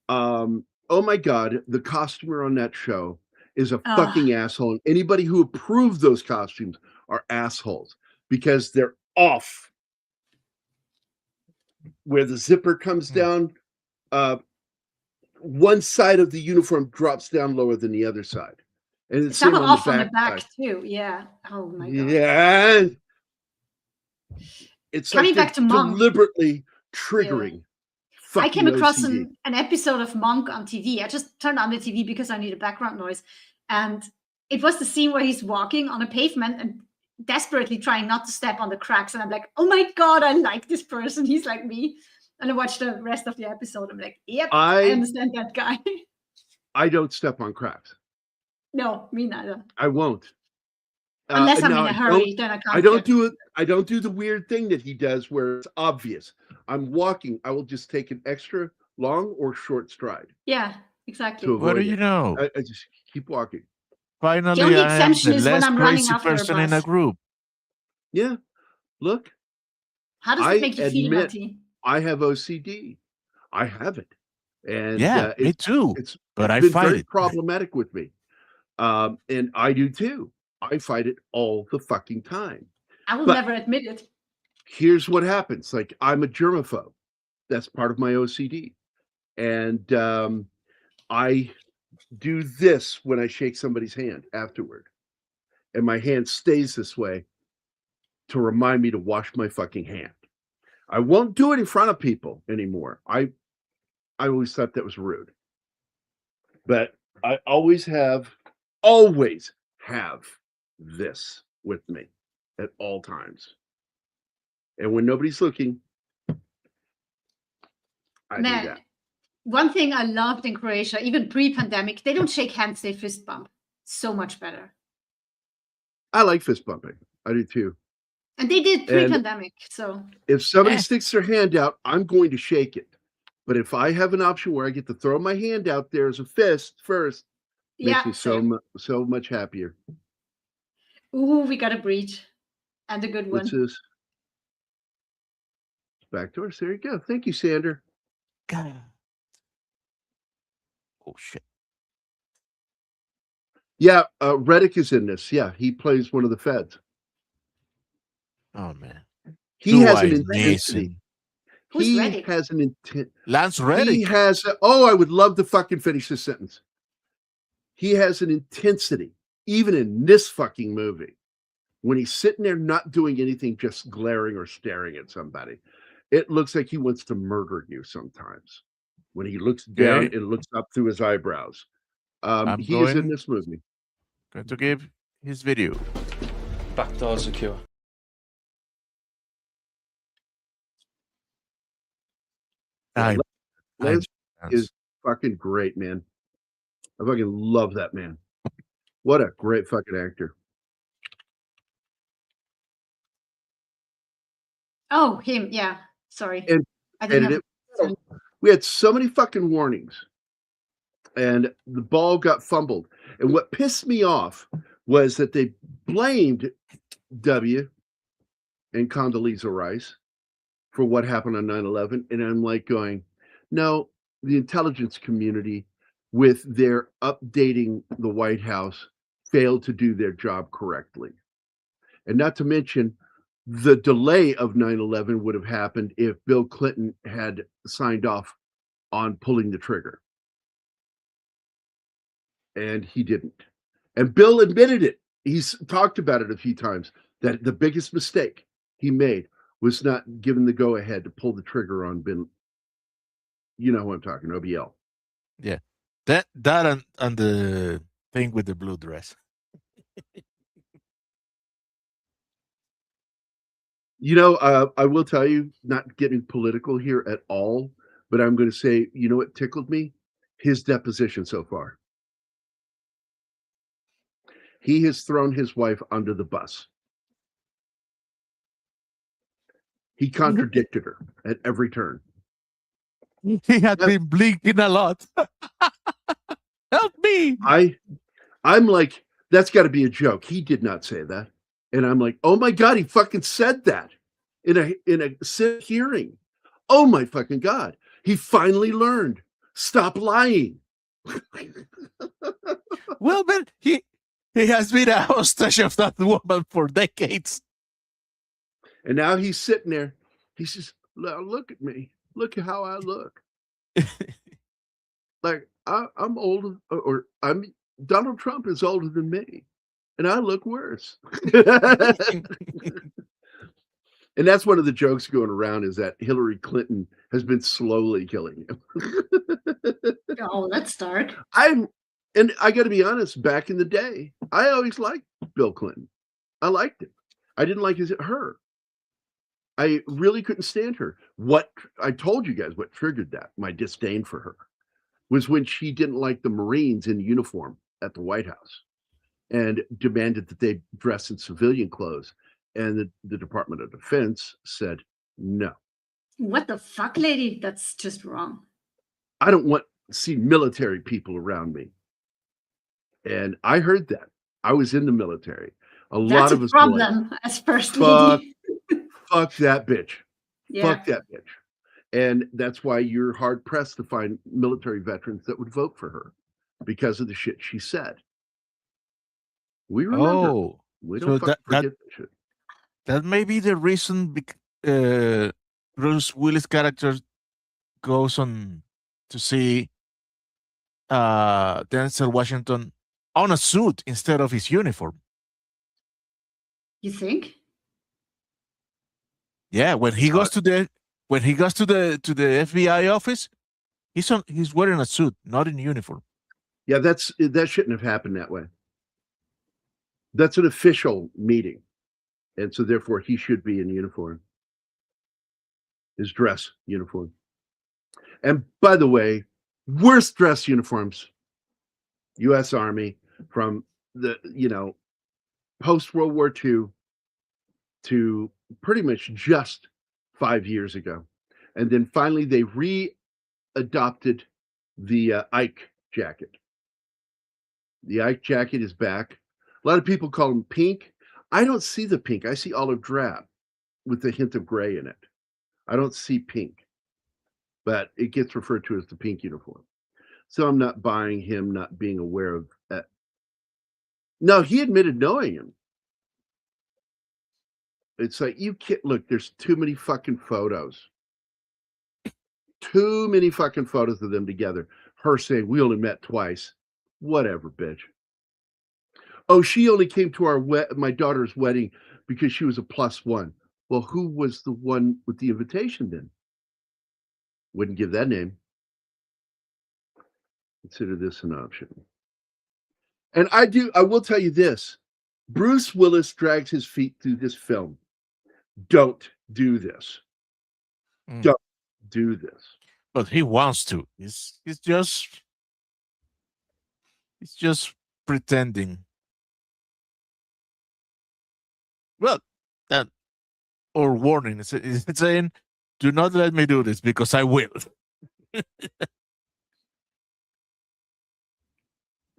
oh my god, the costumer on that show is a fucking asshole, and anybody who approved those costumes are assholes because they're off. Where the zipper comes down, one side of the uniform drops down lower than the other side, and it's Some same are on off the on the back back side. too. Yeah. Oh my god. Yeah, it's Coming like they're back to Monk. deliberately triggering. I came fucking across OCD. an episode of Monk on TV. I just turned on the TV because I needed background noise. And it was the scene where he's walking on a pavement and desperately trying not to step on the cracks. And I'm like, oh my God, I like this person. He's like me. And I watched the rest of the episode. I'm like, yep, I understand that guy. I don't step on cracks. No, me neither. I won't. Unless I'm in a hurry, then I can't. I don't do it. I don't do the weird thing that he does where it's obvious. I'm walking. I will just take an extra long or short stride. Yeah, exactly. What do you know? I just keep walking. Finally, the only I am exemption the is when less I'm running crazy after a person in a bus. group. Yeah. Look, How does it make you feel, admit Matty? I have OCD. I have it. And Yeah, me too. But I been fight very it. problematic with me. And I do too. I fight it all the fucking time. I will But never admit it. here's what happens. Like, I'm a germaphobe. That's part of my OCD. And I do this when I shake somebody's hand afterward. And my hand stays this way to remind me to wash my fucking hand. I won't do it in front of people anymore. I always thought that was rude. But I always have this with me at all times. And when nobody's looking, I do that. One thing I loved in Croatia, even pre-pandemic, they don't shake hands, they fist bump. So much better. I like fist bumping. I do too. And they did pre-pandemic. So if somebody sticks their hand out, I'm going to shake it. But if I have an option where I get to throw my hand out there as a fist first, makes me so much happier. Ooh, we got a breach. And a good one. What's this? Back doors. There you go. Thank you, Sander. God. Oh shit. Yeah, Reddick is in this. Yeah, he plays one of the feds. Oh man. He has an intensity. Who's Reddick? Has an intent. Lance Reddick. He has I would love to fucking finish this sentence. He has an intensity, even in this fucking movie, when he's sitting there not doing anything, just glaring or staring at somebody. It looks like he wants to murder you sometimes. When he looks down and looks up through his eyebrows. He is in this movie. Going to give his video. Back door secure. Lance is fucking great, man. I fucking love that man. What a great fucking actor. Oh, him. Yeah. Sorry. And we had so many fucking warnings, and the ball got fumbled. And what pissed me off was that they blamed W and Condoleezza Rice for what happened on 9/11. And I'm like going, no, the intelligence community with their updating the White House failed to do their job correctly. And not to mention, the delay of 9/11 would have happened if Bill Clinton had signed off on pulling the trigger. And he didn't. And Bill admitted it. He's talked about it a few times, that the biggest mistake he made was not given the go-ahead to pull the trigger on Bin. You know who I'm talking, OBL. Yeah. That and the thing with the blue dress. You know, I will tell you, not getting political here at all, but I'm going to say, you know what tickled me? His deposition so far. He has thrown his wife under the bus. He contradicted her at every turn. He had been blinking a lot. Help me. I'm like, that's got to be a joke. He did not say that. And I'm like, oh my God, he fucking said that in a hearing. Oh my fucking God. He finally learned. Stop lying. Well, man, he has been a hostage of that woman for decades. And now he's sitting there. He says, look at me. Look at how I look. Like I'm older, or Donald Trump is older than me, and I look worse. And that's one of the jokes going around, is that Hillary Clinton has been slowly killing him. Oh, that's dark. And I got to be honest, back in the day, I always liked Bill Clinton. I liked him. I didn't like her. I really couldn't stand her. What I told you guys, what triggered that, my disdain for her, was when she didn't like the Marines in uniform at the White House and demanded that they dress in civilian clothes. And the Department of Defense said, no. What the fuck, lady? That's just wrong. I don't want to see military people around me. And I heard that. I was in the military. Lot of us problem as first lady. Fuck that bitch. Yeah. Fuck that bitch. And that's why you're hard pressed to find military veterans that would vote for her, because of the shit she said. We remember. Oh, we don't forget that shit. That may be the reason Bruce Willis' character goes on to see Denzel Washington on a suit instead of his uniform. You think? Yeah, when he goes to the FBI office, he's wearing a suit, not in uniform. Yeah, that shouldn't have happened that way. That's an official meeting. And so therefore he should be in uniform. His dress uniform. And by the way, worst dress uniforms, US Army, from the, post World War II to pretty much just 5 years ago. And then finally they re-adopted the Ike jacket. The Ike jacket is back. A lot of people call them pink. I don't see the pink. I see olive drab with a hint of gray in it. I don't see pink, but it gets referred to as the pink uniform. So I'm not buying him not being aware of that. No, he admitted knowing him. It's like, you can't look, there's too many fucking photos. Too many fucking photos of them together. Her saying, we only met twice. Whatever, bitch. Oh, she only came to my daughter's wedding because she was a +1. Well, who was the one with the invitation then? Wouldn't give that name. Consider this an option. And I will tell you this. Bruce Willis drags his feet through this film. Don't do this. Don't do this. But he wants to. He's just pretending. Well, that or warning. It's saying, do not let me do this because I will.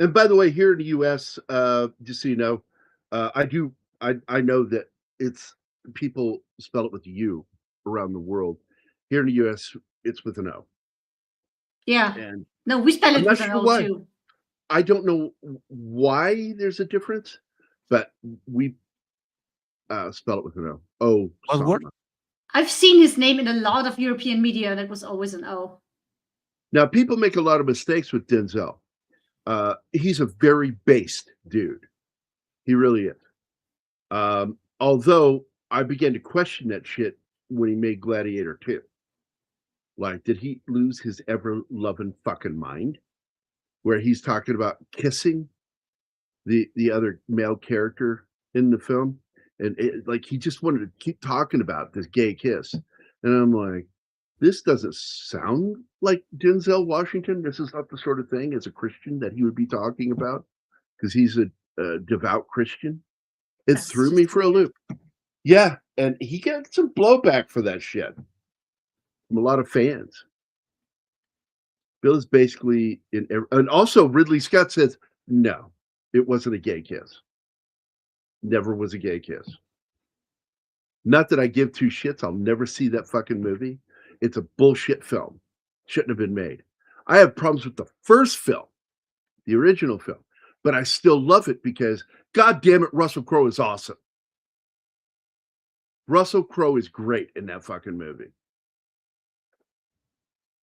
And by the way, here in the U.S., just so you know, I know that it's people spell it with a U around the world. Here in the U.S., it's with an O. Yeah. And No, we spell I'm it not with an sure O why. too. I don't know why there's a difference, but we spell it with an O. Oh, What word? I've seen his name in a lot of European media, and it was always an O. Now, people make a lot of mistakes with Denzel. He's a very based dude. He really is. Although I began to question that shit when he made Gladiator 2. Like, did he lose his ever-loving fucking mind? Where he's talking about kissing the other male character in the film. And like, he just wanted to keep talking about this gay kiss. And I'm like, this doesn't sound like Denzel Washington. This is not the sort of thing as a Christian that he would be talking about because he's a devout Christian. It That's threw just me for a weird. loop. Yeah, and he got some blowback for that shit from a lot of fans. Bill is basically and also Ridley Scott says, no, it wasn't a gay kiss. Never was a gay kiss. Not that I give two shits. I'll never see that fucking movie. It's a bullshit film. Shouldn't have been made. I have problems with the first film, the original film, but I still love it because, God damn it, Russell Crowe is awesome. Russell Crowe is great in that fucking movie.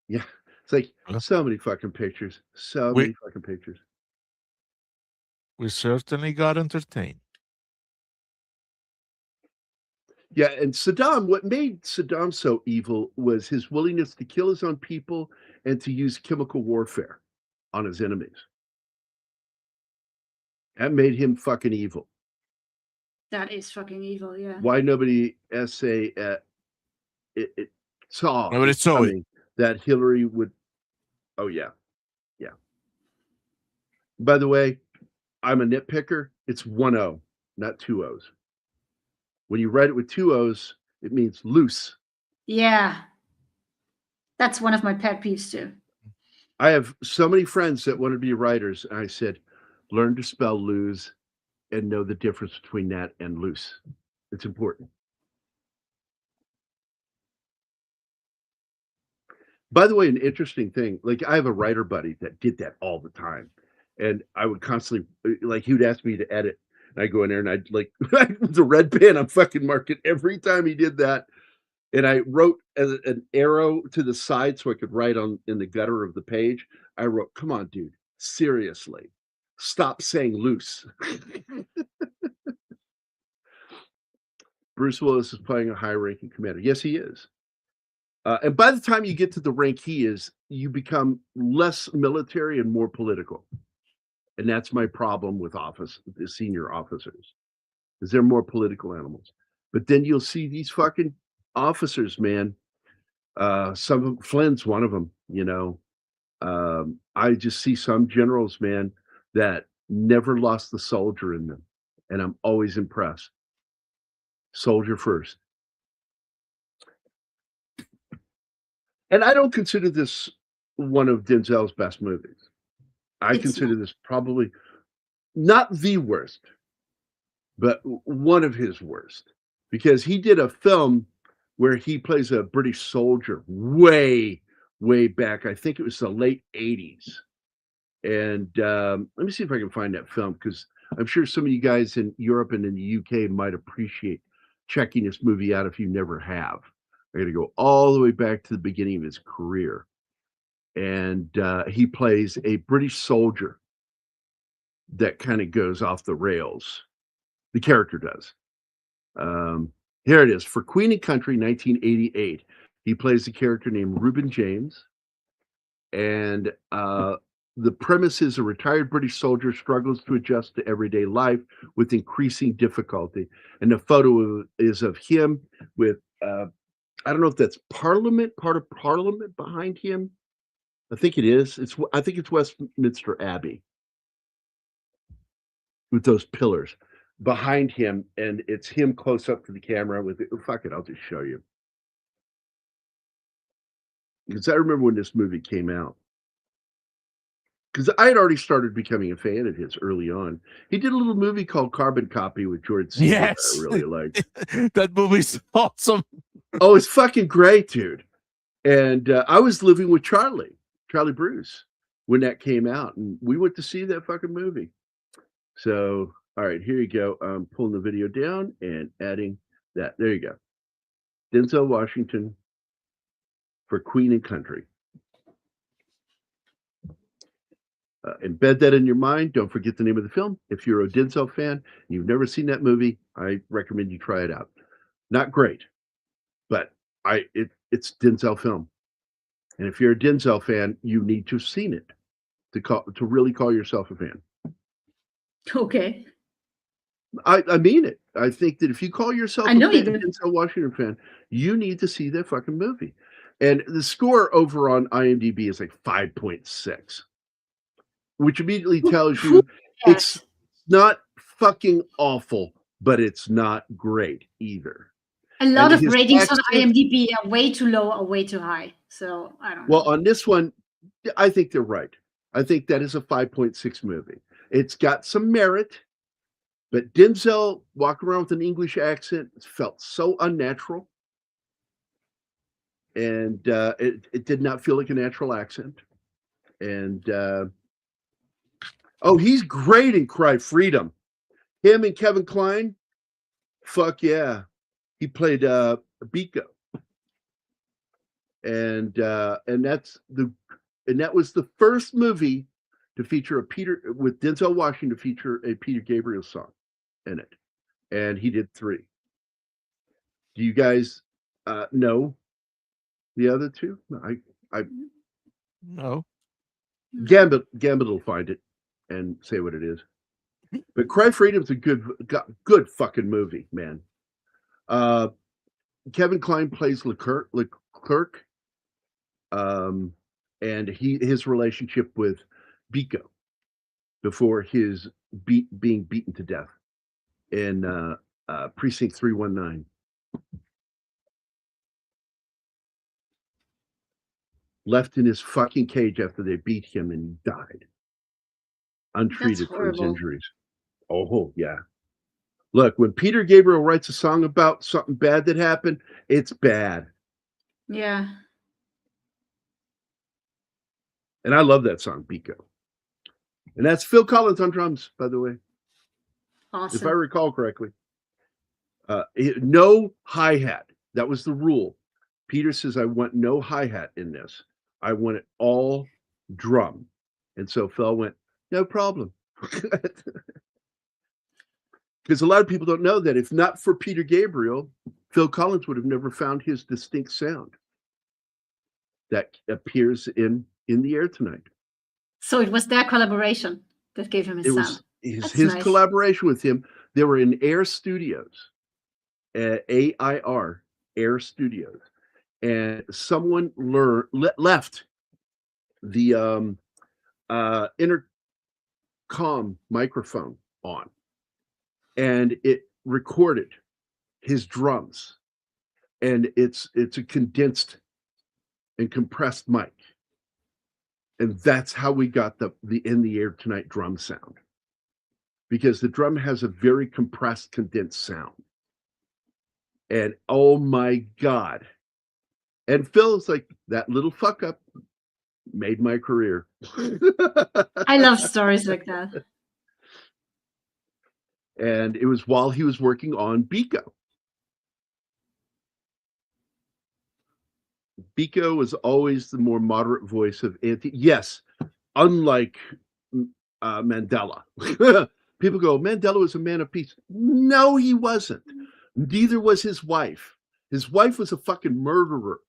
Yeah. It's like so many fucking pictures. Many fucking pictures. We certainly got entertained. Yeah, and Saddam, what made Saddam so evil was his willingness to kill his own people and to use chemical warfare on his enemies. That made him fucking evil. That is fucking evil, yeah. Why nobody saw Nobody saw it. That Hillary would. Oh yeah, yeah. By the way, I'm a nitpicker. It's 1 O, not 2 O's. When you write it with 2 O's, it means loose. Yeah. That's one of my pet peeves too. I have so many friends that want to be writers, and I said, learn to spell lose and know the difference between that and loose. It's important. By the way, an interesting thing, like I have a writer buddy that did that all the time. And I would constantly, like, he would ask me to edit. And I go in there and I'd like, with a red pen, I'm fucking marking every time he did that. And I wrote an arrow to the side so I could write in the gutter of the page. I wrote, come on, dude, seriously, stop saying loose. Bruce Willis is playing a high-ranking commander. Yes, he is. And by the time you get to the rank he is, you become less military and more political. And that's my problem with the senior officers, is they're more political animals. But then you'll see these fucking officers, man. Some of them, Flynn's one of them, you know. I just see some generals, man, that never lost the soldier in them. And I'm always impressed. Soldier first. And I don't consider this one of Denzel's best movies. I consider this probably not the worst, but one of his worst, because he did a film where he plays a British soldier way, way back. I think it was the late 80s. And let me see if I can find that film, because I'm sure some of you guys in Europe and in the UK might appreciate checking this movie out if you never have. I got to go all the way back to the beginning of his career. And he plays a British soldier that kind of goes off the rails. The character does. Here it is. For Queen and Country, 1988. He plays a character named Reuben James. And the premise is a retired British soldier struggles to adjust to everyday life with increasing difficulty. And the photo is of him with, I don't know if that's part of Parliament behind him. I think it is. I think it's Westminster Abbey with those pillars behind him, and it's him close up to the camera with it. Fuck it, I'll just show you. Because I remember when this movie came out. because I had already started becoming a fan of his early on. He did a little movie called Carbon Copy with George C. Yes. I really liked. That movie's awesome. Oh, it's fucking great, dude. And I was living with Charlie Bruce, when that came out, and we went to see that fucking movie. So, all right, here you go. I'm pulling the video down and adding that. There you go. Denzel Washington for Queen and Country. Embed that in your mind. Don't forget the name of the film. If you're a Denzel fan and you've never seen that movie, I recommend you try it out. Not great, but it's Denzel film. And if you're a Denzel fan, you need to have seen it to really call yourself a fan. Okay. I mean it. I think that if you call yourself a Denzel Washington fan, you need to see that fucking movie. And the score over on IMDb is like 5.6, which immediately tells you it's not fucking awful, but it's not great either. A lot of ratings on IMDb are way too low or way too high. So I don't know. Well, on this one, I think they're right. I think that is a 5.6 movie. It's got some merit, but Denzel walking around with an English accent felt so unnatural. And it did not feel like a natural accent. And he's great in Cry Freedom. Him and Kevin Kline, fuck yeah. He played Biko. And that was the first movie to feature with Denzel Washington to feature a Peter Gabriel song in it. And he did 3. Do you guys know the other 2? No. Gambit will find it and say what it is. But Cry Freedom's a good fucking movie, man. Kevin Kline plays Leclerc, and his relationship with Biko before his being beaten to death in Precinct 319. Left in his fucking cage after they beat him and he died. Untreated for his injuries. Oh, yeah. Look, when Peter Gabriel writes a song about something bad that happened, it's bad. Yeah. And I love that song, Biko. And that's Phil Collins on drums, by the way. Awesome. If I recall correctly. No hi-hat. That was the rule. Peter says, I want no hi-hat in this. I want it all drum. And so Phil went, no problem. Because a lot of people don't know that if not for Peter Gabriel, Phil Collins would have never found his distinct sound that appears in The Air Tonight. So it was their collaboration that gave him his sound. Was his nice collaboration with him. They were in Air Studios, AIR, Air Studios. And someone left the intercom microphone on. And it recorded his drums, and it's a condensed and compressed mic, and that's how we got the In the Air Tonight drum sound, because the drum has a very compressed, condensed sound. And oh my God! And Phil's like, that little fuck up made my career. I love stories like that. And it was while he was working on Biko. Biko was always the more moderate voice of yes, unlike Mandela. People go, Mandela was a man of peace. No, he wasn't. Neither was his wife. His wife was a fucking murderer.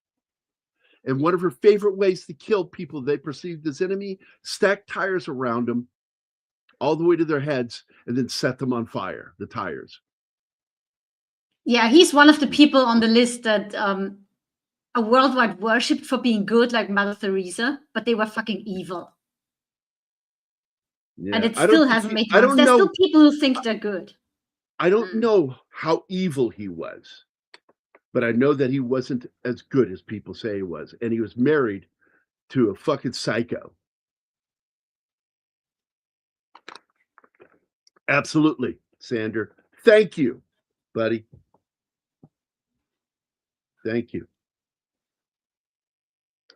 And one of her favorite ways to kill people they perceived as enemy, stack tires around them all the way to their heads, and then set them on fire, the tires. Yeah, he's one of the people on the list that are worldwide worshipped for being good, like Mother Teresa, but they were fucking evil. Yeah, and it still hasn't made sense. There's still people who think they're good. I don't know how evil he was, but I know that he wasn't as good as people say he was. And he was married to a fucking psycho. Absolutely, Sander. Thank you, buddy. Thank you.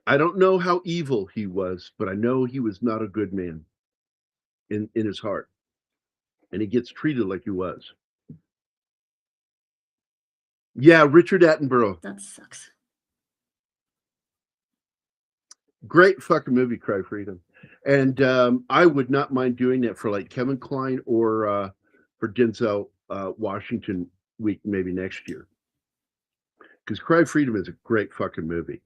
I don't know how evil he was, but I know he was not a good man in his heart. And he gets treated like he was. Yeah, Richard Attenborough. That sucks. Great fucking movie, Cry Freedom. And I would not mind doing that for like Kevin Kline or for Denzel Washington week maybe next year. Because Cry Freedom is a great fucking movie.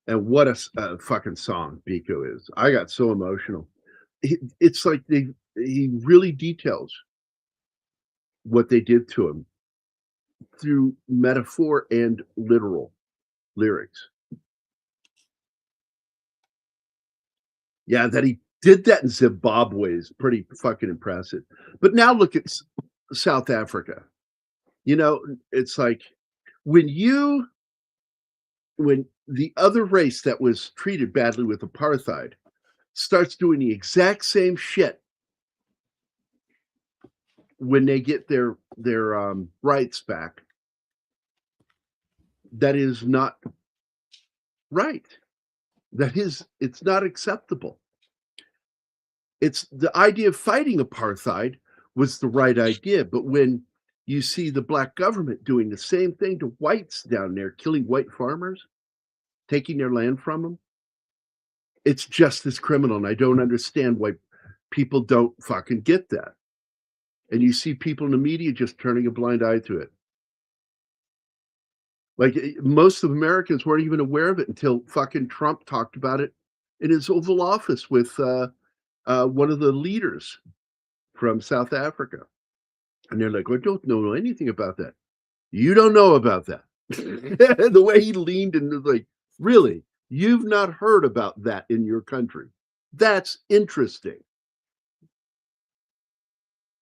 And what a fucking song Biko is. I got so emotional. It's like he really details what they did to him through metaphor and literal lyrics. Yeah, that he did that in Zimbabwe is pretty fucking impressive. But now look at South Africa. You know, it's like when the other race that was treated badly with apartheid starts doing the exact same shit when they get their rights back, that is not right. It's not acceptable. It's the idea of fighting apartheid was the right idea, but when you see the black government doing the same thing to whites down there, killing white farmers, taking their land from them, it's just as criminal. And I don't understand why people don't fucking get that. And you see people in the media just turning a blind eye to it. Like most of Americans weren't even aware of it until fucking Trump talked about it in his Oval Office with one of the leaders from South Africa. And they're like, I don't know anything about that. You don't know about that. The way he leaned and was like, really? You've not heard about that in your country? That's interesting.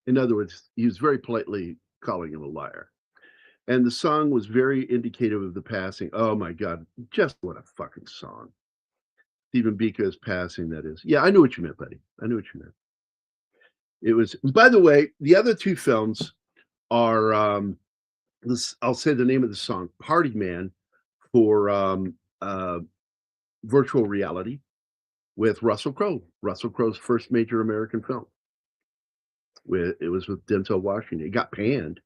In other words, he was very politely calling him a liar. And the song was very indicative of the passing. Oh my God, just what a fucking song. Stephen Biko's passing, that is. Yeah, I knew what you meant, buddy. I knew what you meant. It was, by the way, the other two films are, I'll say the name of the song, Party Man for virtual reality with Russell Crowe. Russell Crowe's first major American film. It was with Denzel Washington. It got panned.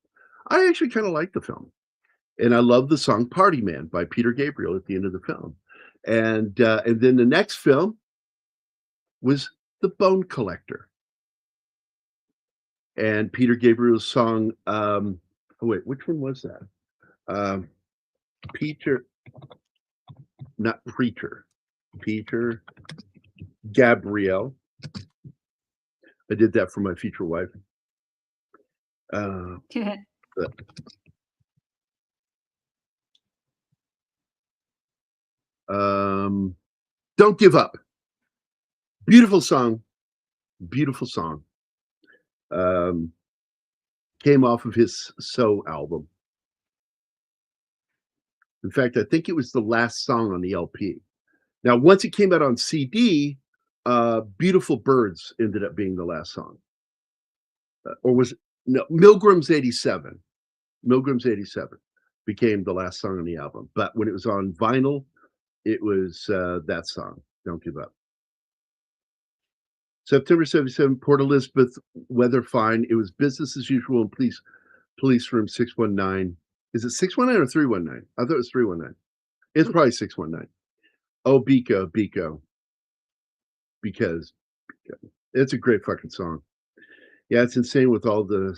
I actually kind of like the film. And I love the song Party Man by Peter Gabriel at the end of the film. And then the next film was The Bone Collector. And Peter Gabriel's song, oh wait, which one was that? Peter Gabriel. I did that for my future wife. Don't Give Up. Beautiful song. Beautiful song. Came off of his So album. In fact, I think it was the last song on the LP. Now, once it came out on CD, Beautiful Birds ended up being the last song. Or was it? No, Milgram's 87. Milgram's 87 became the last song on the album. But when it was on vinyl, it was that song, Don't Give Up. September 77, Port Elizabeth, weather fine. It was business as usual in police room 619. Is it 619 or 319? I thought it was 319. It's probably 619. Oh, Biko. Because it's a great fucking song. Yeah, it's insane with all the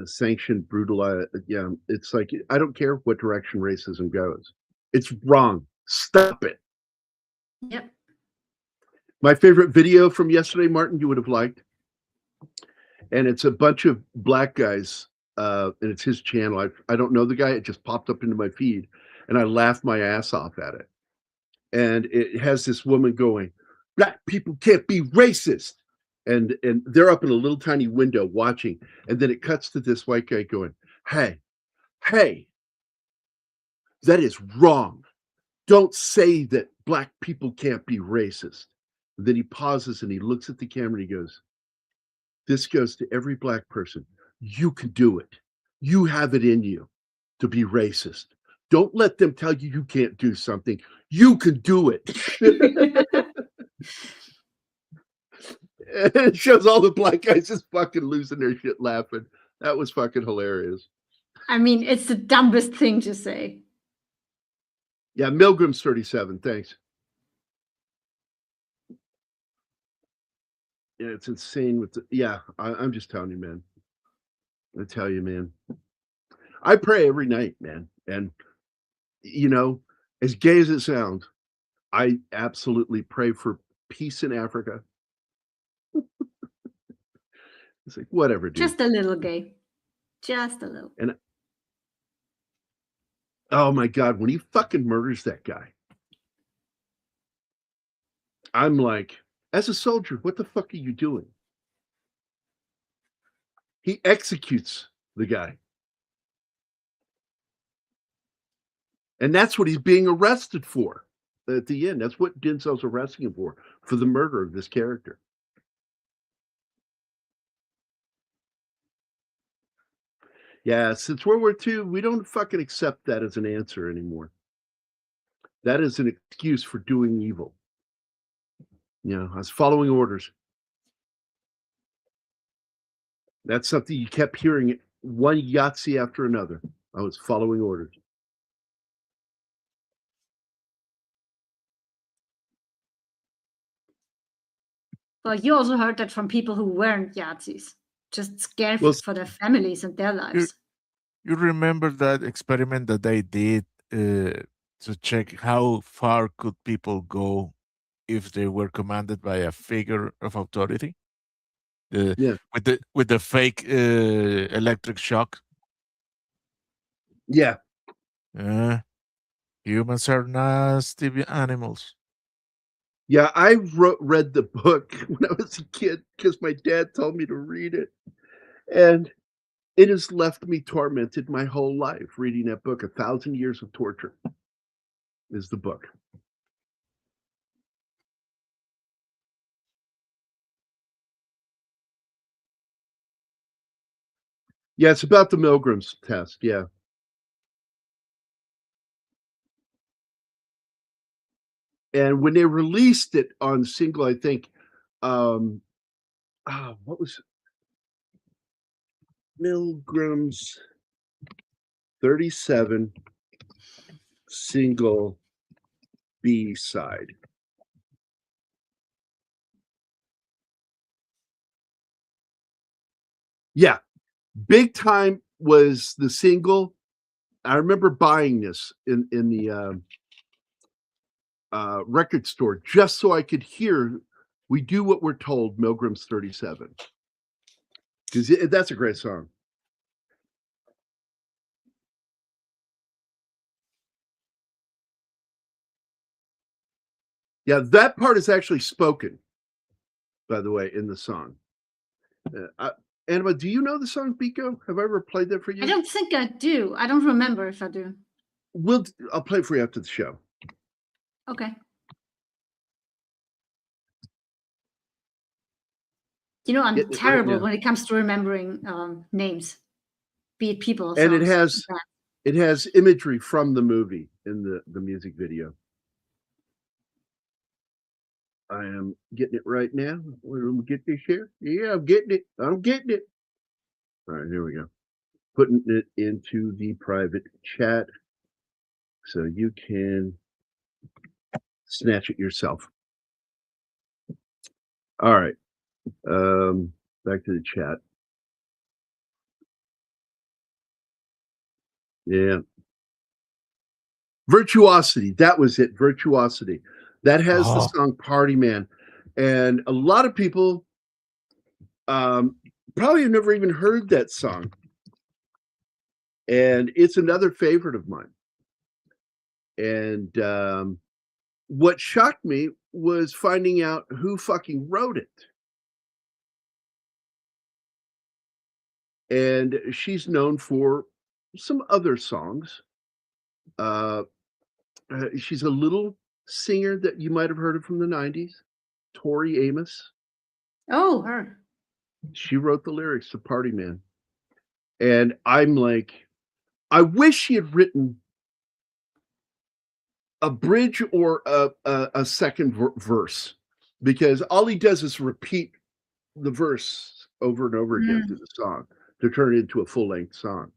sanctioned, brutal. Yeah, it's like, I don't care what direction racism goes. It's wrong. Stop it. Yep. My favorite video from yesterday, Martin, you would have liked. And it's a bunch of black guys, and it's his channel. I don't know the guy. It just popped up into my feed, and I laughed my ass off at it. And it has this woman going, black people can't be racist. And they're up in a little tiny window watching. And then it cuts to this white guy going, hey, that is wrong. Don't say that black people can't be racist. And then he pauses and he looks at the camera and he goes, This goes to every black person. You can do it. You have it in you to be racist. Don't let them tell you can't do something. You can do it. And it shows all the black guys just fucking losing their shit laughing. That was fucking hilarious. I mean, it's the dumbest thing to say. Yeah, Milgram's 37. Thanks. Yeah, it's insane with I'm just telling you, man. I tell you, man. I pray every night, man. And as gay as it sounds, I absolutely pray for peace in Africa. It's like, whatever, dude. Just a little gay. Just a little. And oh my God, when he fucking murders that guy, I'm like, as a soldier, what the fuck are you doing? He executes the guy. And that's what he's being arrested for at the end. That's what Denzel's arresting him for the murder of this character. Yeah, since World War II, we don't fucking accept that as an answer anymore. That is an excuse for doing evil. I was following orders. That's something you kept hearing one Yahtzee after another. I was following orders. Well, you also heard that from people who weren't Yahtzees, just scared for their families and their lives. You remember that experiment that they did to check how far could people go if they were commanded by a figure of authority? With the fake electric shock. Yeah. Humans are nasty animals. Yeah, I read the book when I was a kid because my dad told me to read it. And it has left me tormented my whole life reading that book. 1,000 Years of Torture is the book. Yeah, it's about the Milgram's test. Yeah. And when they released it on single, I think, what was Milgram's 37 single B-side? Yeah, Big Time was the single. I remember buying this in the record store just so I could hear We Do What We're Told, Milgram's 37. Because that's a great song. Yeah, that part is actually spoken, by the way, in the song. Anima, do you know the song Biko? Have I ever played that for you? I don't think I do. I don't remember if I do. I'll play it for you after the show. Okay. I'm terrible when it comes to remembering names, be it people. And it has imagery from the movie in the music video. I am getting it right now. We'll get this here. Yeah, I'm getting it. I'm getting it. All right, here we go. Putting it into the private chat so you can snatch it yourself. All right. Back to the chat. Yeah. Virtuosity. That was it. Virtuosity. That has the song Party Man. And a lot of people probably have never even heard that song. And it's another favorite of mine. And what shocked me was finding out who fucking wrote it. And she's known for some other songs. She's a little singer that you might have heard of from the 90s, Tori Amos. Oh, her. She wrote the lyrics to Party Man. And I'm like, I wish she had written a bridge or a second verse, because all he does is repeat the verse over and over again through the song to turn it into a full-length song.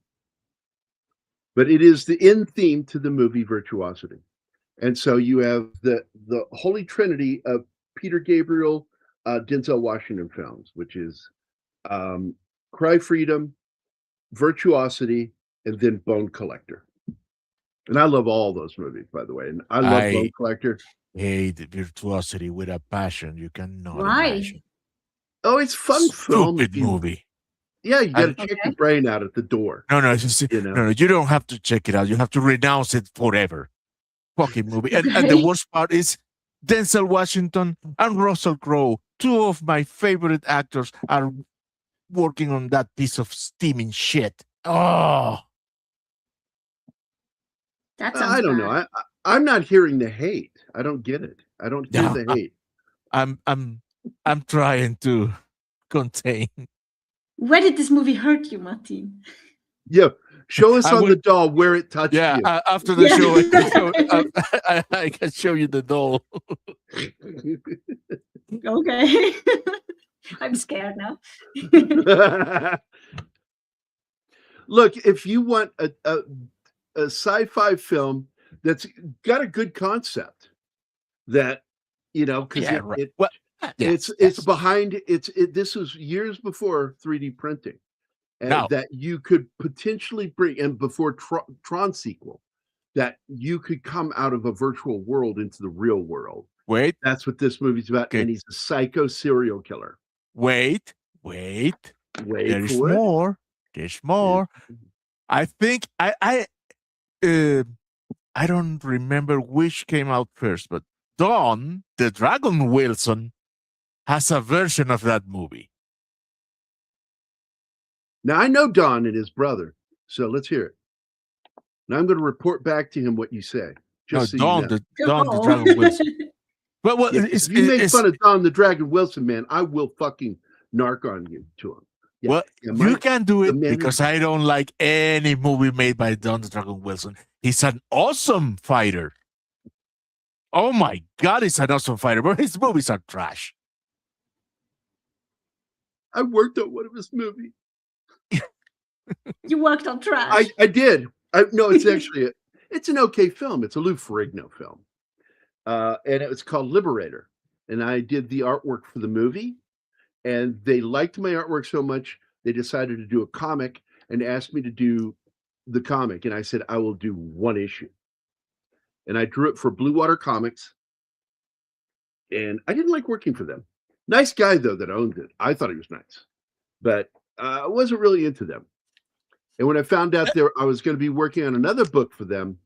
But it is the end theme to the movie Virtuosity. And so you have the holy trinity of Peter Gabriel, Denzel Washington films, which is Cry Freedom, Virtuosity, and then Bone Collector. And I love all those movies, by the way. And I love Bone Collector. Hate Virtuosity with a passion you cannot Why? imagine. Oh, it's fun film. Stupid movie. Yeah, you got to check your brain out at the door. No, it's just, no, you don't have to check it out. You have to renounce it forever. Fucking movie. And the worst part is Denzel Washington and Russell Crowe, two of my favorite actors, are working on that piece of steaming shit. Oh, That sounds I don't bad. know. I'm not hearing the hate. I don't get it. I don't hear the hate. I'm trying to contain. Where did this movie hurt you, Martin? Yeah, show us on the doll where it touched you. After the show, I can show you the doll. Okay. I'm scared now. Look, if you want a sci-fi film that's got a good concept, that because it's behind this was years before 3D printing, and that you could potentially bring, and before Tron sequel, that you could come out of a virtual world into the real world. Wait, that's what this movie's about. Okay. And he's a psycho serial killer. Wait. There's more. There's more. Yeah. I think I don't remember which came out first, but Don, the Dragon Wilson, has a version of that movie. Now I know Don and his brother, so let's hear it. Now I'm going to report back to him what you say. Just Don, the Dragon Wilson. But if you make fun of Don the Dragon Wilson, man, I will fucking narc on you to him. Yeah. Well, you can do it because I don't like any movie made by Don the Dragon Wilson. He's an awesome fighter. Oh my God, he's an awesome fighter, but his movies are trash. I worked on one of his movies. You worked on trash. I did. No, it's actually it's an okay film. It's a Lou Ferrigno film. And it was called Liberator. And I did the artwork for the movie. And they liked my artwork so much, they decided to do a comic and asked me to do the comic. And I said, I will do one issue. And I drew it for Blue Water Comics. And I didn't like working for them. Nice guy, though, that owned it. I thought he was nice. But I wasn't really into them. And when I found out I was going to be working on another book for them,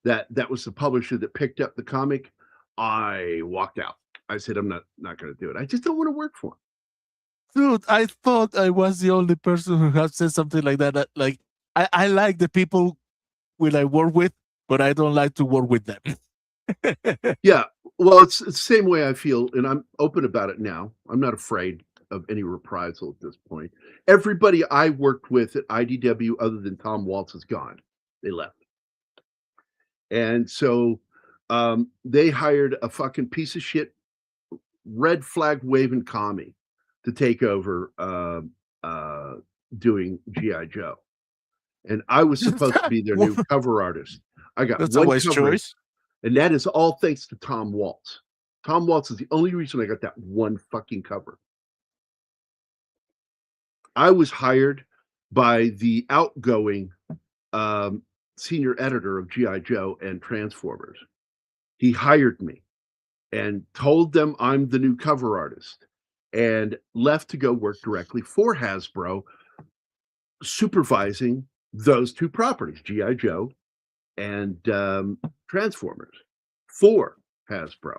that was the publisher that picked up the comic, I walked out. I said, I'm not going to do it. I just don't want to work for him. Dude, I thought I was the only person who has said something like that. Like, I like the people I work with, but I don't like to work with them. Yeah, well, it's the same way I feel, and I'm open about it now. I'm not afraid of any reprisal at this point. Everybody I worked with at IDW, other than Tom Waltz, is gone. They left. And so they hired a fucking piece of shit, red flag waving commie to take over doing G.I. Joe. And I was supposed to be their new cover artist. I got That's one a wise choice. And that is all thanks to Tom Waltz. Tom Waltz is the only reason I got that one fucking cover. I was hired by the outgoing senior editor of G.I. Joe and Transformers. He hired me and told them I'm the new cover artist, and left to go work directly for Hasbro, supervising those two properties, G.I. Joe and Transformers, for Hasbro.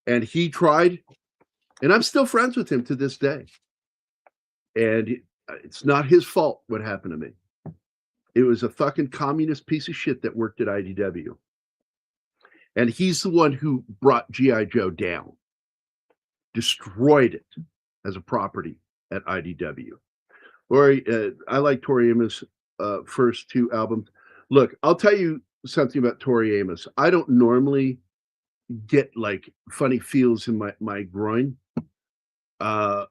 And he tried, and I'm still friends with him to this day. And it's not his fault what happened to me. It was a fucking communist piece of shit that worked at IDW. And he's the one who brought G.I. Joe down, destroyed it as a property at IDW. Tori, I like Tori Amos' first 2 albums. Look, I'll tell you something about Tori Amos. I don't normally get like funny feels in my groin, but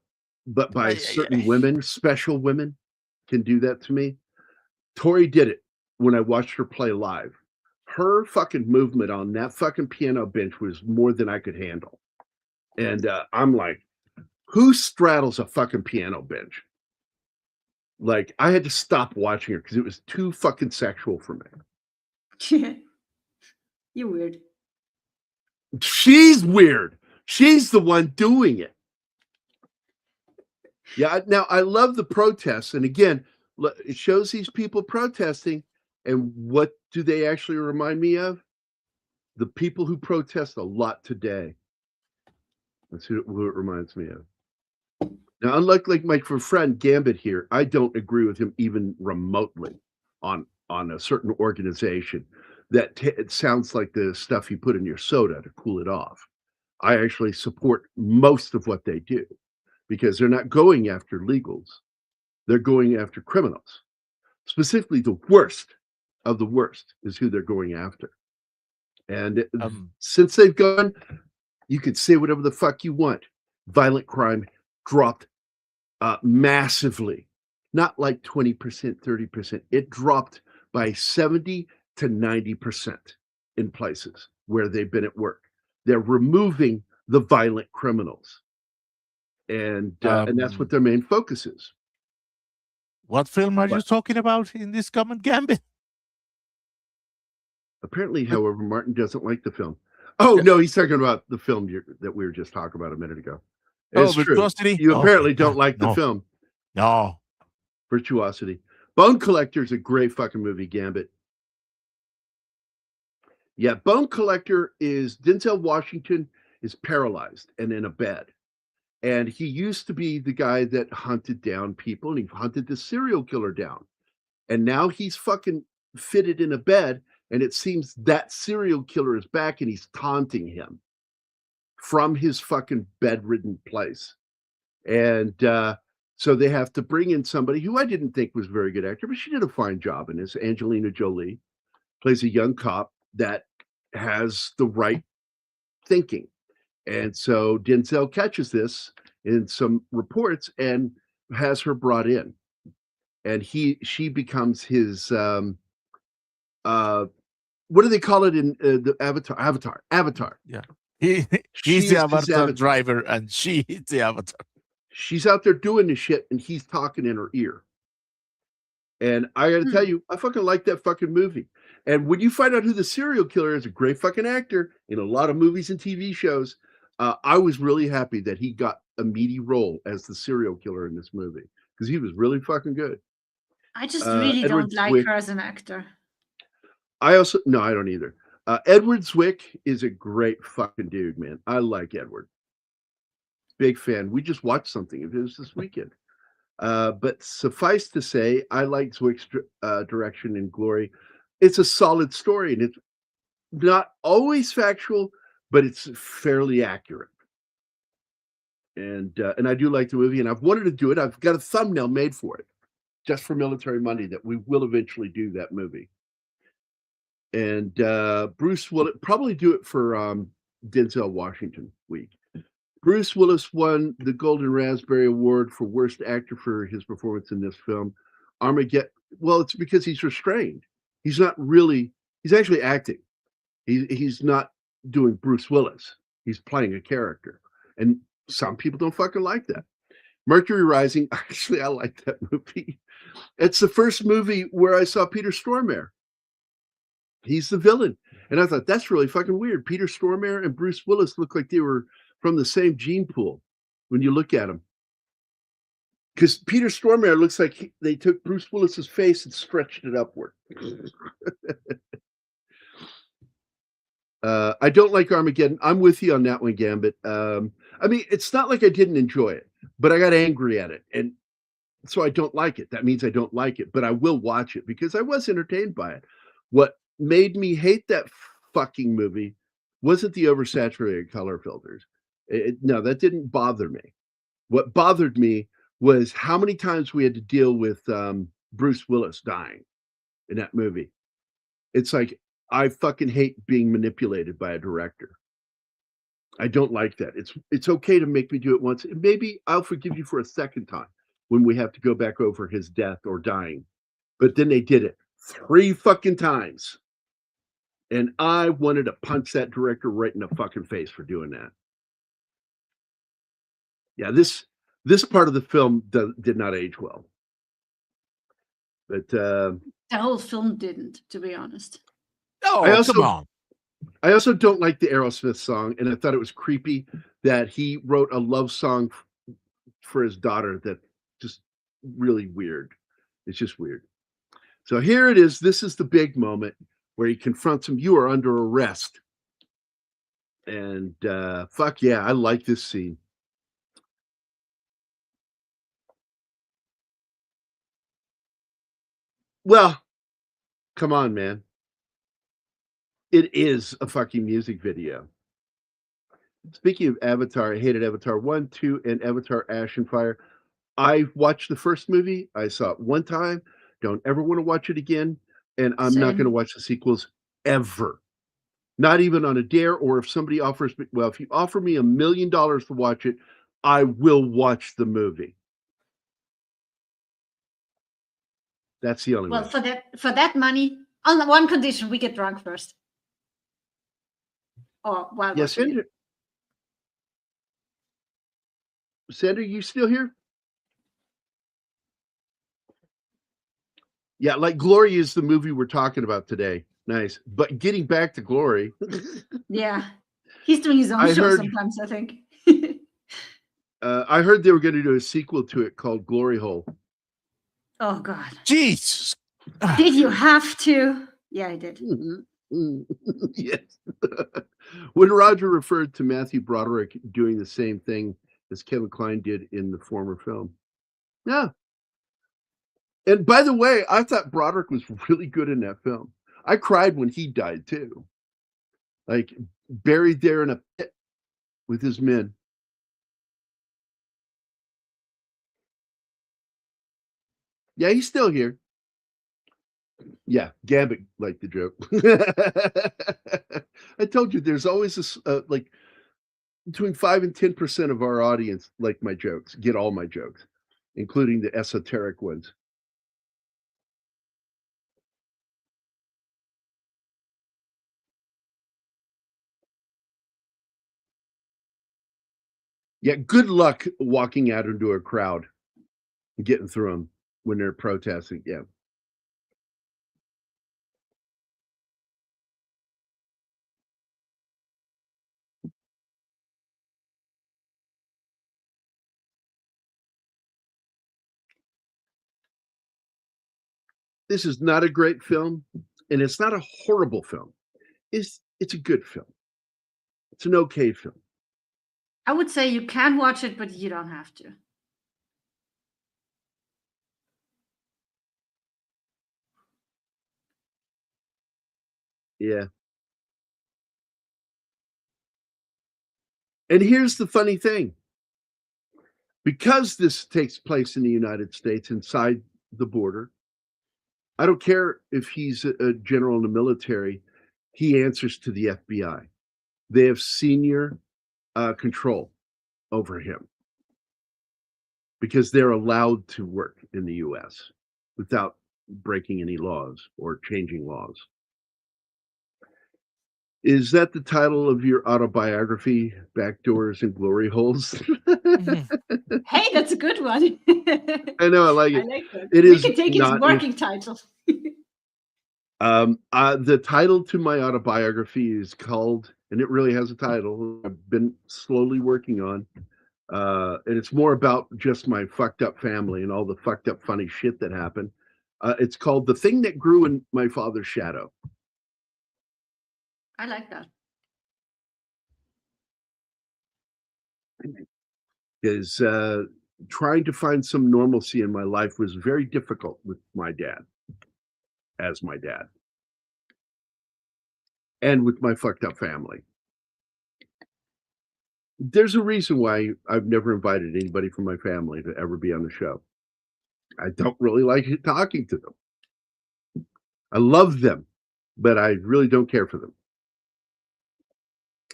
by certain women, special women, can do that to me. Tori did it when I watched her play live. Her fucking movement on that fucking piano bench was more than I could handle. And I'm like, who straddles a fucking piano bench? Like, I had to stop watching her because it was too fucking sexual for me. You're weird. She's weird. She's the one doing it. Yeah, now I love the protests. And again, it shows these people protesting. And what do they actually remind me of? The people who protest a lot today. That's who it reminds me of. Now, unlike like my friend Gambit here, I don't agree with him even remotely on a certain organization that it sounds like the stuff you put in your soda to cool it off. I actually support most of what they do because they're not going after legals. They're going after criminals. Specifically, the worst of the worst is who they're going after. And since they've gone, you could say whatever the fuck you want. Violent crime dropped massively, not like 20%, 30%. It dropped by 70 to 90% in places where they've been at work. They're removing the violent criminals. And that's what their main focus is. What film are you talking about in this comment, Gambit? Apparently, however, Martin doesn't like the film. Oh, no, he's talking about the film that we were just talking about a minute ago. It's true. Virtuosity? You apparently don't like the film. No. Virtuosity. Bone Collector is a great fucking movie, Gambit. Yeah, Bone Collector is Denzel Washington is paralyzed and in a bed. And he used to be the guy that hunted down people, and he hunted the serial killer down. And now he's fucking fitted in a bed, and it seems that serial killer is back and he's taunting him from his fucking bedridden place. And so they have to bring in somebody who I didn't think was a very good actor, but she did a fine job in this. Angelina Jolie plays a young cop that has the right thinking. And so Denzel catches this in some reports and has her brought in. And she becomes his what do they call it in the Avatar? Yeah. He's the avatar driver and she is the avatar. She's out there doing the shit and he's talking in her ear. And I got to tell you, I fucking like that fucking movie. And when you find out who the serial killer is, a great fucking actor in a lot of movies and TV shows, I was really happy that he got a meaty role as the serial killer in this movie because he was really fucking good. I just really Edward don't like Zwick. her as an actor. I don't either. Edward Zwick is a great fucking dude, man. I like Edward. Big fan. We just watched something of his this weekend. But suffice to say, I like Zwick's direction in Glory. It's a solid story, and it's not always factual, but it's fairly accurate. And I do like the movie, and I've wanted to do it. I've got a thumbnail made for it, just for Military Monday, that we will eventually do that movie. And Bruce will probably do it for Denzel Washington week. Bruce Willis won the Golden Raspberry Award for Worst Actor for his performance in this film. Armageddon. Well, it's because he's restrained. He's not really. He's actually acting. He's not doing Bruce Willis. He's playing a character, and some people don't fucking like that. Mercury Rising. Actually, I like that movie. It's the first movie where I saw Peter Stormare. He's the villain. And I thought, that's really fucking weird. Peter Stormare and Bruce Willis look like they were from the same gene pool when you look at them. Because Peter Stormare looks like they took Bruce Willis's face and stretched it upward. I don't like Armageddon. I'm with you on that one, Gambit. I mean, it's not like I didn't enjoy it, but I got angry at it. And so I don't like it. That means I don't like it, but I will watch it because I was entertained by it. What made me hate that fucking movie wasn't the oversaturated color filters. No, that didn't bother me. What bothered me was how many times we had to deal with Bruce Willis dying in that movie. It's like, I fucking hate being manipulated by a director. I don't like that. It's okay to make me do it once. And maybe I'll forgive you for a second time when we have to go back over his death or dying. But then they did it 3 fucking times. And I wanted to punch that director right in the fucking face for doing that. Yeah, this part of the film did not age well. But The whole film didn't, to be honest. No, come on. I also don't like the Aerosmith song, and I thought it was creepy that he wrote a love song for his daughter that just really weird. It's just weird. So here it is. This is the big moment where he confronts him. You are under arrest. And fuck yeah, I like this scene. Well, come on, man. It is a fucking music video. Speaking of Avatar, I hated Avatar 1, 2, and Avatar Ash and Fire. I watched the first movie. I saw it one time. Don't ever want to watch it again. And I'm not going to watch the sequels ever. Not even on a dare, or if somebody offers me, well, if you offer me $1 million to watch it, I will watch the movie. That's the only way. Well, for that money, on one condition, we get drunk first. Or while Yes, watching Sandra, you still here? Yeah, like Glory is the movie we're talking about today. Nice. But getting back to Glory. Yeah. He's doing his own show sometimes, I think. I heard they were going to do a sequel to it called Glory Hole. Oh, God. Jesus. Did you have to? Yeah, I did. Yes. When Roger referred to Matthew Broderick doing the same thing as Kevin Kline did in the former film. Yeah. And by the way, I thought Broderick was really good in that film. I cried when he died too. Like buried there in a pit with his men. Yeah, he's still here. Yeah, Gambit liked the joke. I told you there's always this like between 5 and 10% of our audience like my jokes, get all my jokes, including the esoteric ones. Yeah, good luck walking out into a crowd and getting through them when they're protesting. Yeah. This is not a great film, and it's not a horrible film. It's a good film. It's an okay film. I would say you can watch it, but you don't have to. Yeah. And here's the funny thing. Because this takes place in the United States inside the border, I don't care if he's a general in the military, he answers to the FBI. They have senior control over him because they're allowed to work in the US without breaking any laws or changing laws. Is that the title of your autobiography, Backdoors and Glory Holes? Hey, that's a good one. I know, I like it. I like that. It We is can take his not- working title. The title to my autobiography is called, and it really has a title, I've been slowly working on, and it's more about just my fucked up family and all the fucked up funny shit that happened. It's called The Thing That Grew in My Father's Shadow. I like that. Is trying to find some normalcy in my life was very difficult with my dad, as my dad, and with my fucked up family. There's a reason why I've never invited anybody from my family to ever be on the show. I don't really like talking to them. I love them, but I really don't care for them.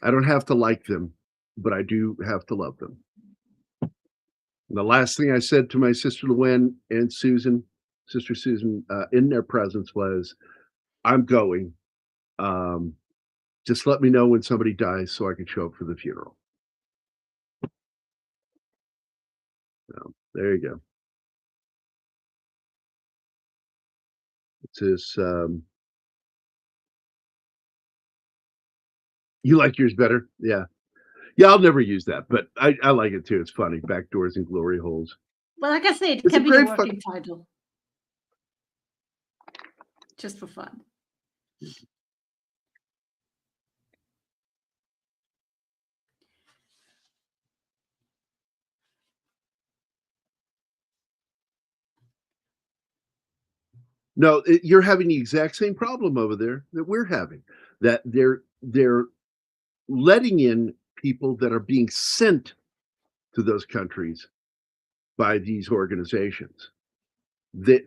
I don't have to like them, but I do have to love them. And the last thing I said to my sister Luann and Sister Susan, in their presence was, I'm going. Just let me know when somebody dies so I can show up for the funeral. So there you go. It says, you like yours better? Yeah. Yeah, I'll never use that, but I like it too. It's funny. Backdoors and glory holes. Well, like I say, it It's can a be the great working title. Just for fun. No, you're having the exact same problem over there that we're having. That they're letting in people that are being sent to those countries by these organizations. That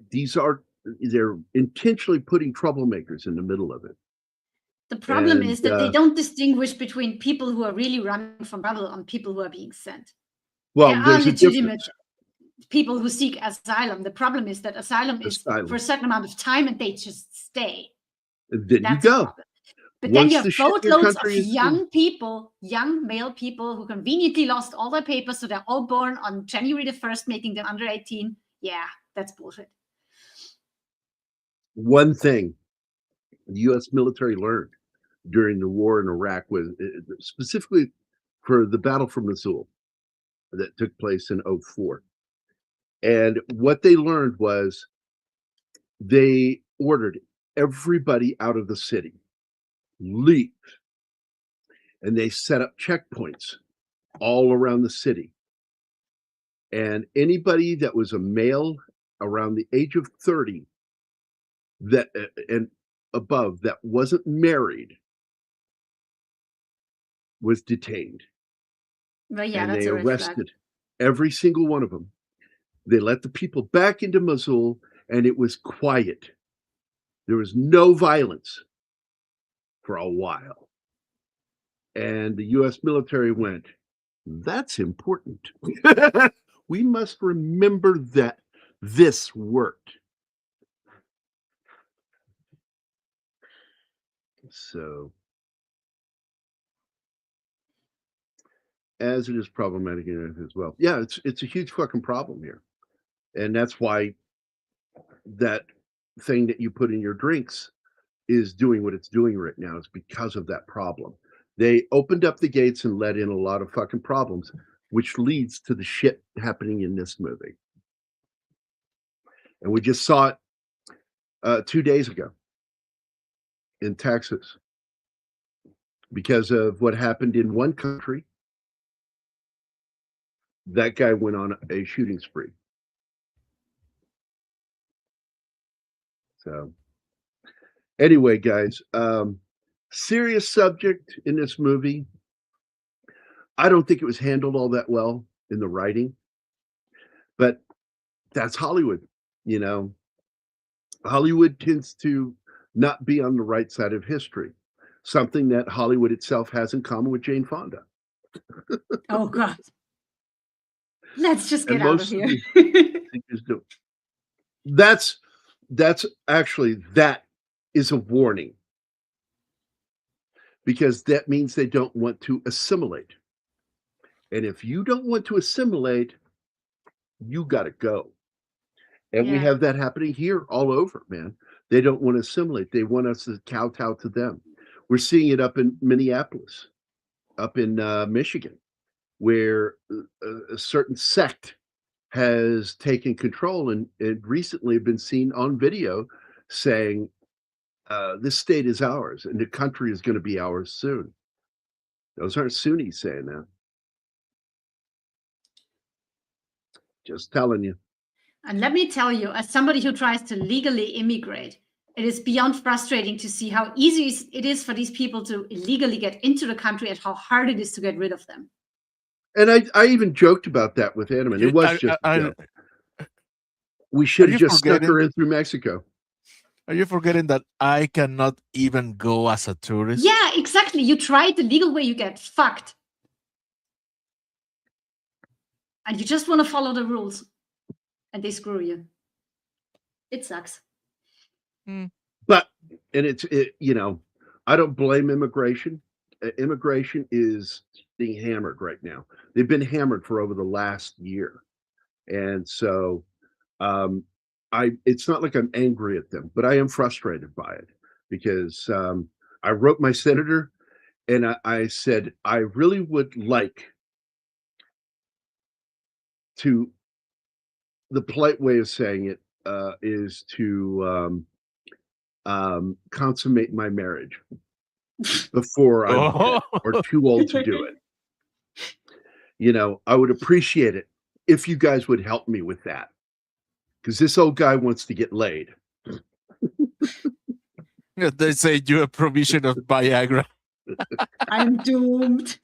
they're intentionally putting troublemakers in the middle of it. The problem And, is that they don't distinguish between people who are really running from trouble and people who are being sent. Well, There are there's a legitimate difference. people who seek asylum. The problem is that asylum is for a certain amount of time and they just stay. And then That's you the go. problem. But then Once you have the shit in your boatloads of country is young people, young male people who conveniently lost all their papers, so they're all born on January the 1st, making them under 18. Yeah, that's bullshit. one thing the U.S. military learned during the war in Iraq was specifically for the battle for Mosul that took place in 2004. And what they learned was they ordered everybody out of the city, leave. And they set up checkpoints all around the city. And anybody that was a male around the age of 30 that and above that wasn't married was detained. Well, yeah, And that's they a red flag. arrested every single one of them. They let the people back into Mosul, and it was quiet. There was no violence for a while. And the U.S. military went, that's important. We must remember that this worked. So, as it is problematic as well. Yeah, it's a huge fucking problem here. And that's why that thing that you put in your drinks is doing what it's doing right now. It's because of that problem. They opened up the gates and let in a lot of fucking problems, which leads to the shit happening in this movie. And we just saw it 2 days ago in Texas because of what happened in one country. That guy went on a shooting spree. So anyway, guys, serious subject in this movie. I don't think it was handled all that well in the writing, but that's Hollywood. You know, Hollywood tends to not be on the right side of history, something that Hollywood itself has in common with Jane Fonda. Oh, God. Let's just get And out of most here. thinkers do. That's actually, that is a warning, because that means they don't want to assimilate. And if you don't want to assimilate, you got to go. And we Yeah. have that happening here all over, man. They don't want to assimilate. They want us to kowtow to them. We're seeing it up in Minneapolis, up in Michigan, where a certain sect has taken control and recently been seen on video saying, this state is ours and the country is going to be ours soon. Those aren't Sunnis saying that. Just telling you. And let me tell you, as somebody who tries to legally immigrate, it is beyond frustrating to see how easy it is for these people to illegally get into the country and how hard it is to get rid of them. And I even joked about that with Anna, and it was just a joke. We should have just stuck her in through Mexico. Are you forgetting that I cannot even go as a tourist? Yeah, exactly. You try it the legal way, you get fucked. And you just want to follow the rules. And they screw you. It sucks. But, and I don't blame immigration. Immigration is being hammered right now. They've been hammered for over the last year. And so it's not like I'm angry at them, but I am frustrated by it because I wrote my senator and I said, I really would like to, the polite way of saying it is to consummate my marriage before I'm dead or too old to do it. I would appreciate it if you guys would help me with that. Because this old guy wants to get laid. They say you're a provision of Viagra. I'm doomed.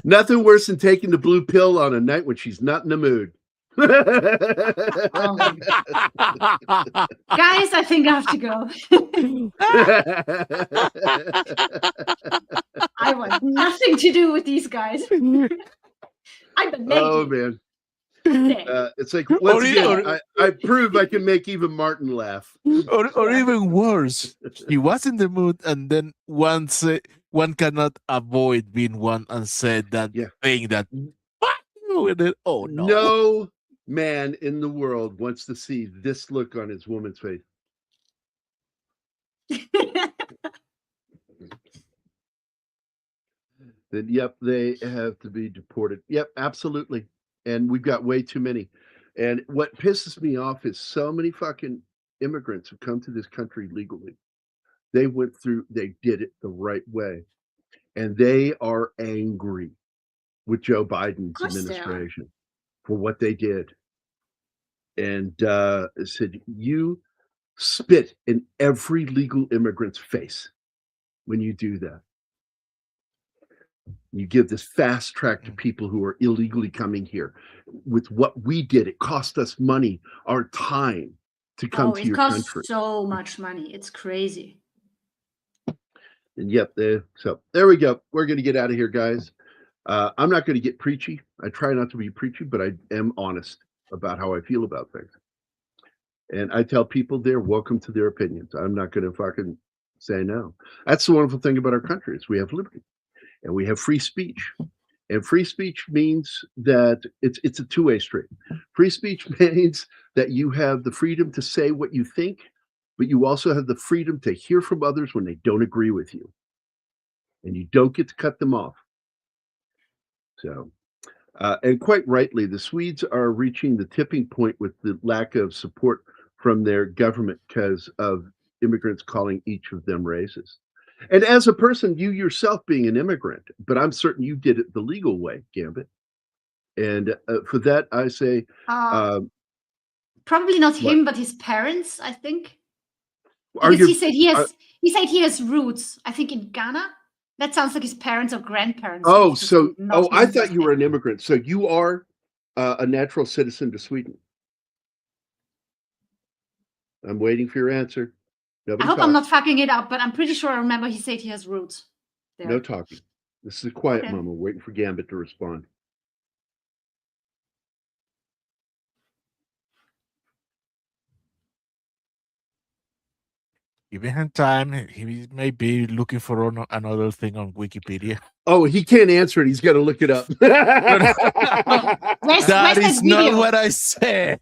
Nothing worse than taking the blue pill on a night when she's not in the mood. Guys, I think I have to go. I want nothing to do with these guys. I'm a lady. Oh, man. It's like, once again, I prove I can make even Martin laugh. Or even worse, he was in the mood, and then one cannot avoid being one and said that thing that, oh no. No man in the world wants to see this look on his woman's face. Then, yep, they have to be deported. Yep, absolutely. And we've got way too many. And what pisses me off is so many fucking immigrants have come to this country legally. They did it the right way. And they are angry with Joe Biden's administration for what they did. And said, you spit in every legal immigrant's face when you do that. You give this fast track to people who are illegally coming here. With what we did, it cost us money, our time to come to your country. It costs so much money. It's crazy. And yep, so there we go. We're going to get out of here, guys. I'm not going to get preachy. I try not to be preachy, but I am honest about how I feel about things. And I tell people they're welcome to their opinions. I'm not going to fucking say no. That's the wonderful thing about our country is we have liberty. And we have free speech. And free speech means that it's a two-way street. Free speech means that you have the freedom to say what you think, but you also have the freedom to hear from others when they don't agree with you. And you don't get to cut them off. So, and quite rightly, the Swedes are reaching the tipping point with the lack of support from their government because of immigrants calling each of them racist. And as a person, you yourself being an immigrant, but I'm certain you did it the legal way, Gambit. And for that, I say... probably not him, but his parents, I think. Because he said he has roots, I think, in Ghana. That sounds like his parents or grandparents. I thought you were an immigrant. So you are a natural citizen to Sweden. I'm waiting for your answer. I hope I'm not fucking it up, but I'm pretty sure I remember he said he has roots there. No talking. This is a quiet moment. Waiting for Gambit to respond. Giving him time, he may be looking for another thing on Wikipedia. Oh, he can't answer it. He's got to look it up. That is not what I said.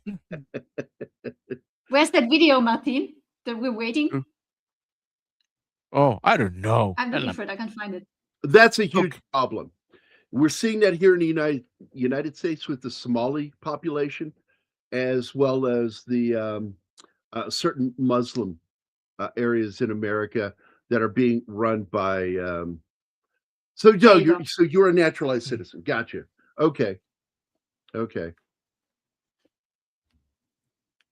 Where's that video, Martin, that we're waiting? Oh, I don't know. I'm looking for it. I can't find it. That's a huge problem. We're seeing that here in the United States with the Somali population, as well as the certain Muslim areas in America that are being run by. So you're a naturalized citizen. Gotcha. Okay.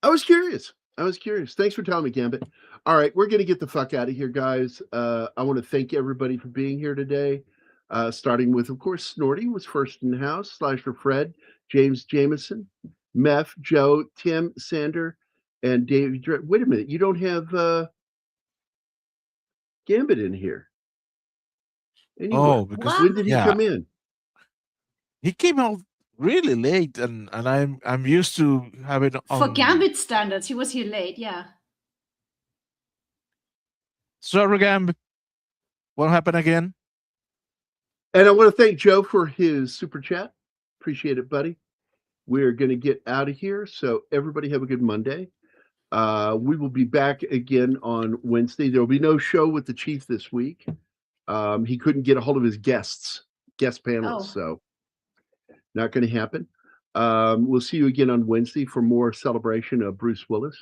I was curious. Thanks for telling me, Gambit. All right, we're going to get the fuck out of here, guys. I want to thank everybody for being here today. starting with, of course, Snorty was first in the house, Slasher Fred, James Jameson, Meph, Joe, Tim, Sander, and David. Wait a minute, you don't have Gambit in here. Anyway, Oh, because when did he come in? He came out really late, and I'm used to having For Gambit standards, he was here late. Yeah. Sorry, Gambit. What happened again? And I want to thank Joe for his super chat. Appreciate it, buddy. We're going to get out of here. So everybody have a good Monday. We will be back again on Wednesday. There will be no show with the Chief this week. He couldn't get a hold of his guest panelists, so not going to happen. We'll see you again on Wednesday for more celebration of Bruce Willis.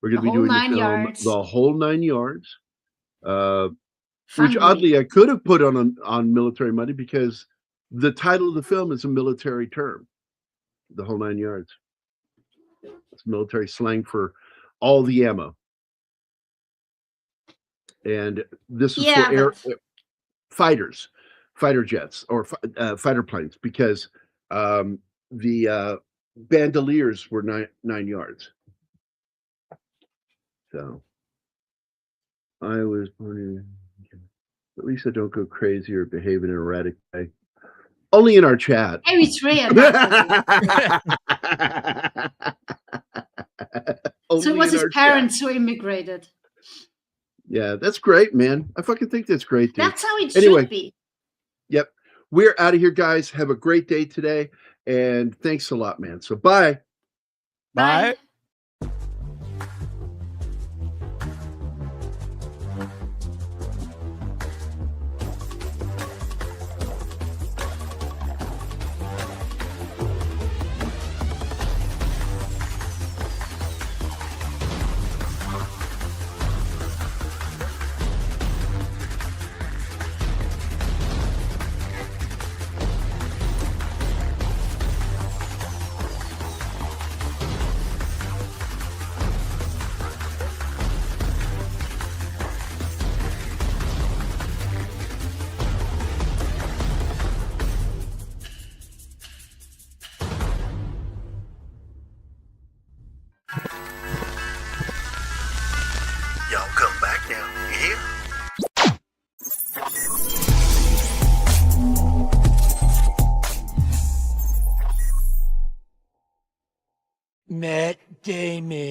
We're going to be doing the film The Whole 9 Yards, which oddly I could have put on Military Monday because the title of the film is a military term. The Whole 9 Yards. It's military slang for all the ammo. And this is for fighters, fighter jets, or fighter planes, because the bandoliers were 9 yards. So I was wondering, at least I don't go crazy or behave in an erratic way. Only in our chat. Eritrea. So it was his parents who immigrated. Yeah, that's great, man. I fucking think that's great, dude. That's how it should be. Yep. We're out of here, guys. Have a great day today. And thanks a lot, man. So bye. Bye. Y'all come back now, you hear? Matt Damon.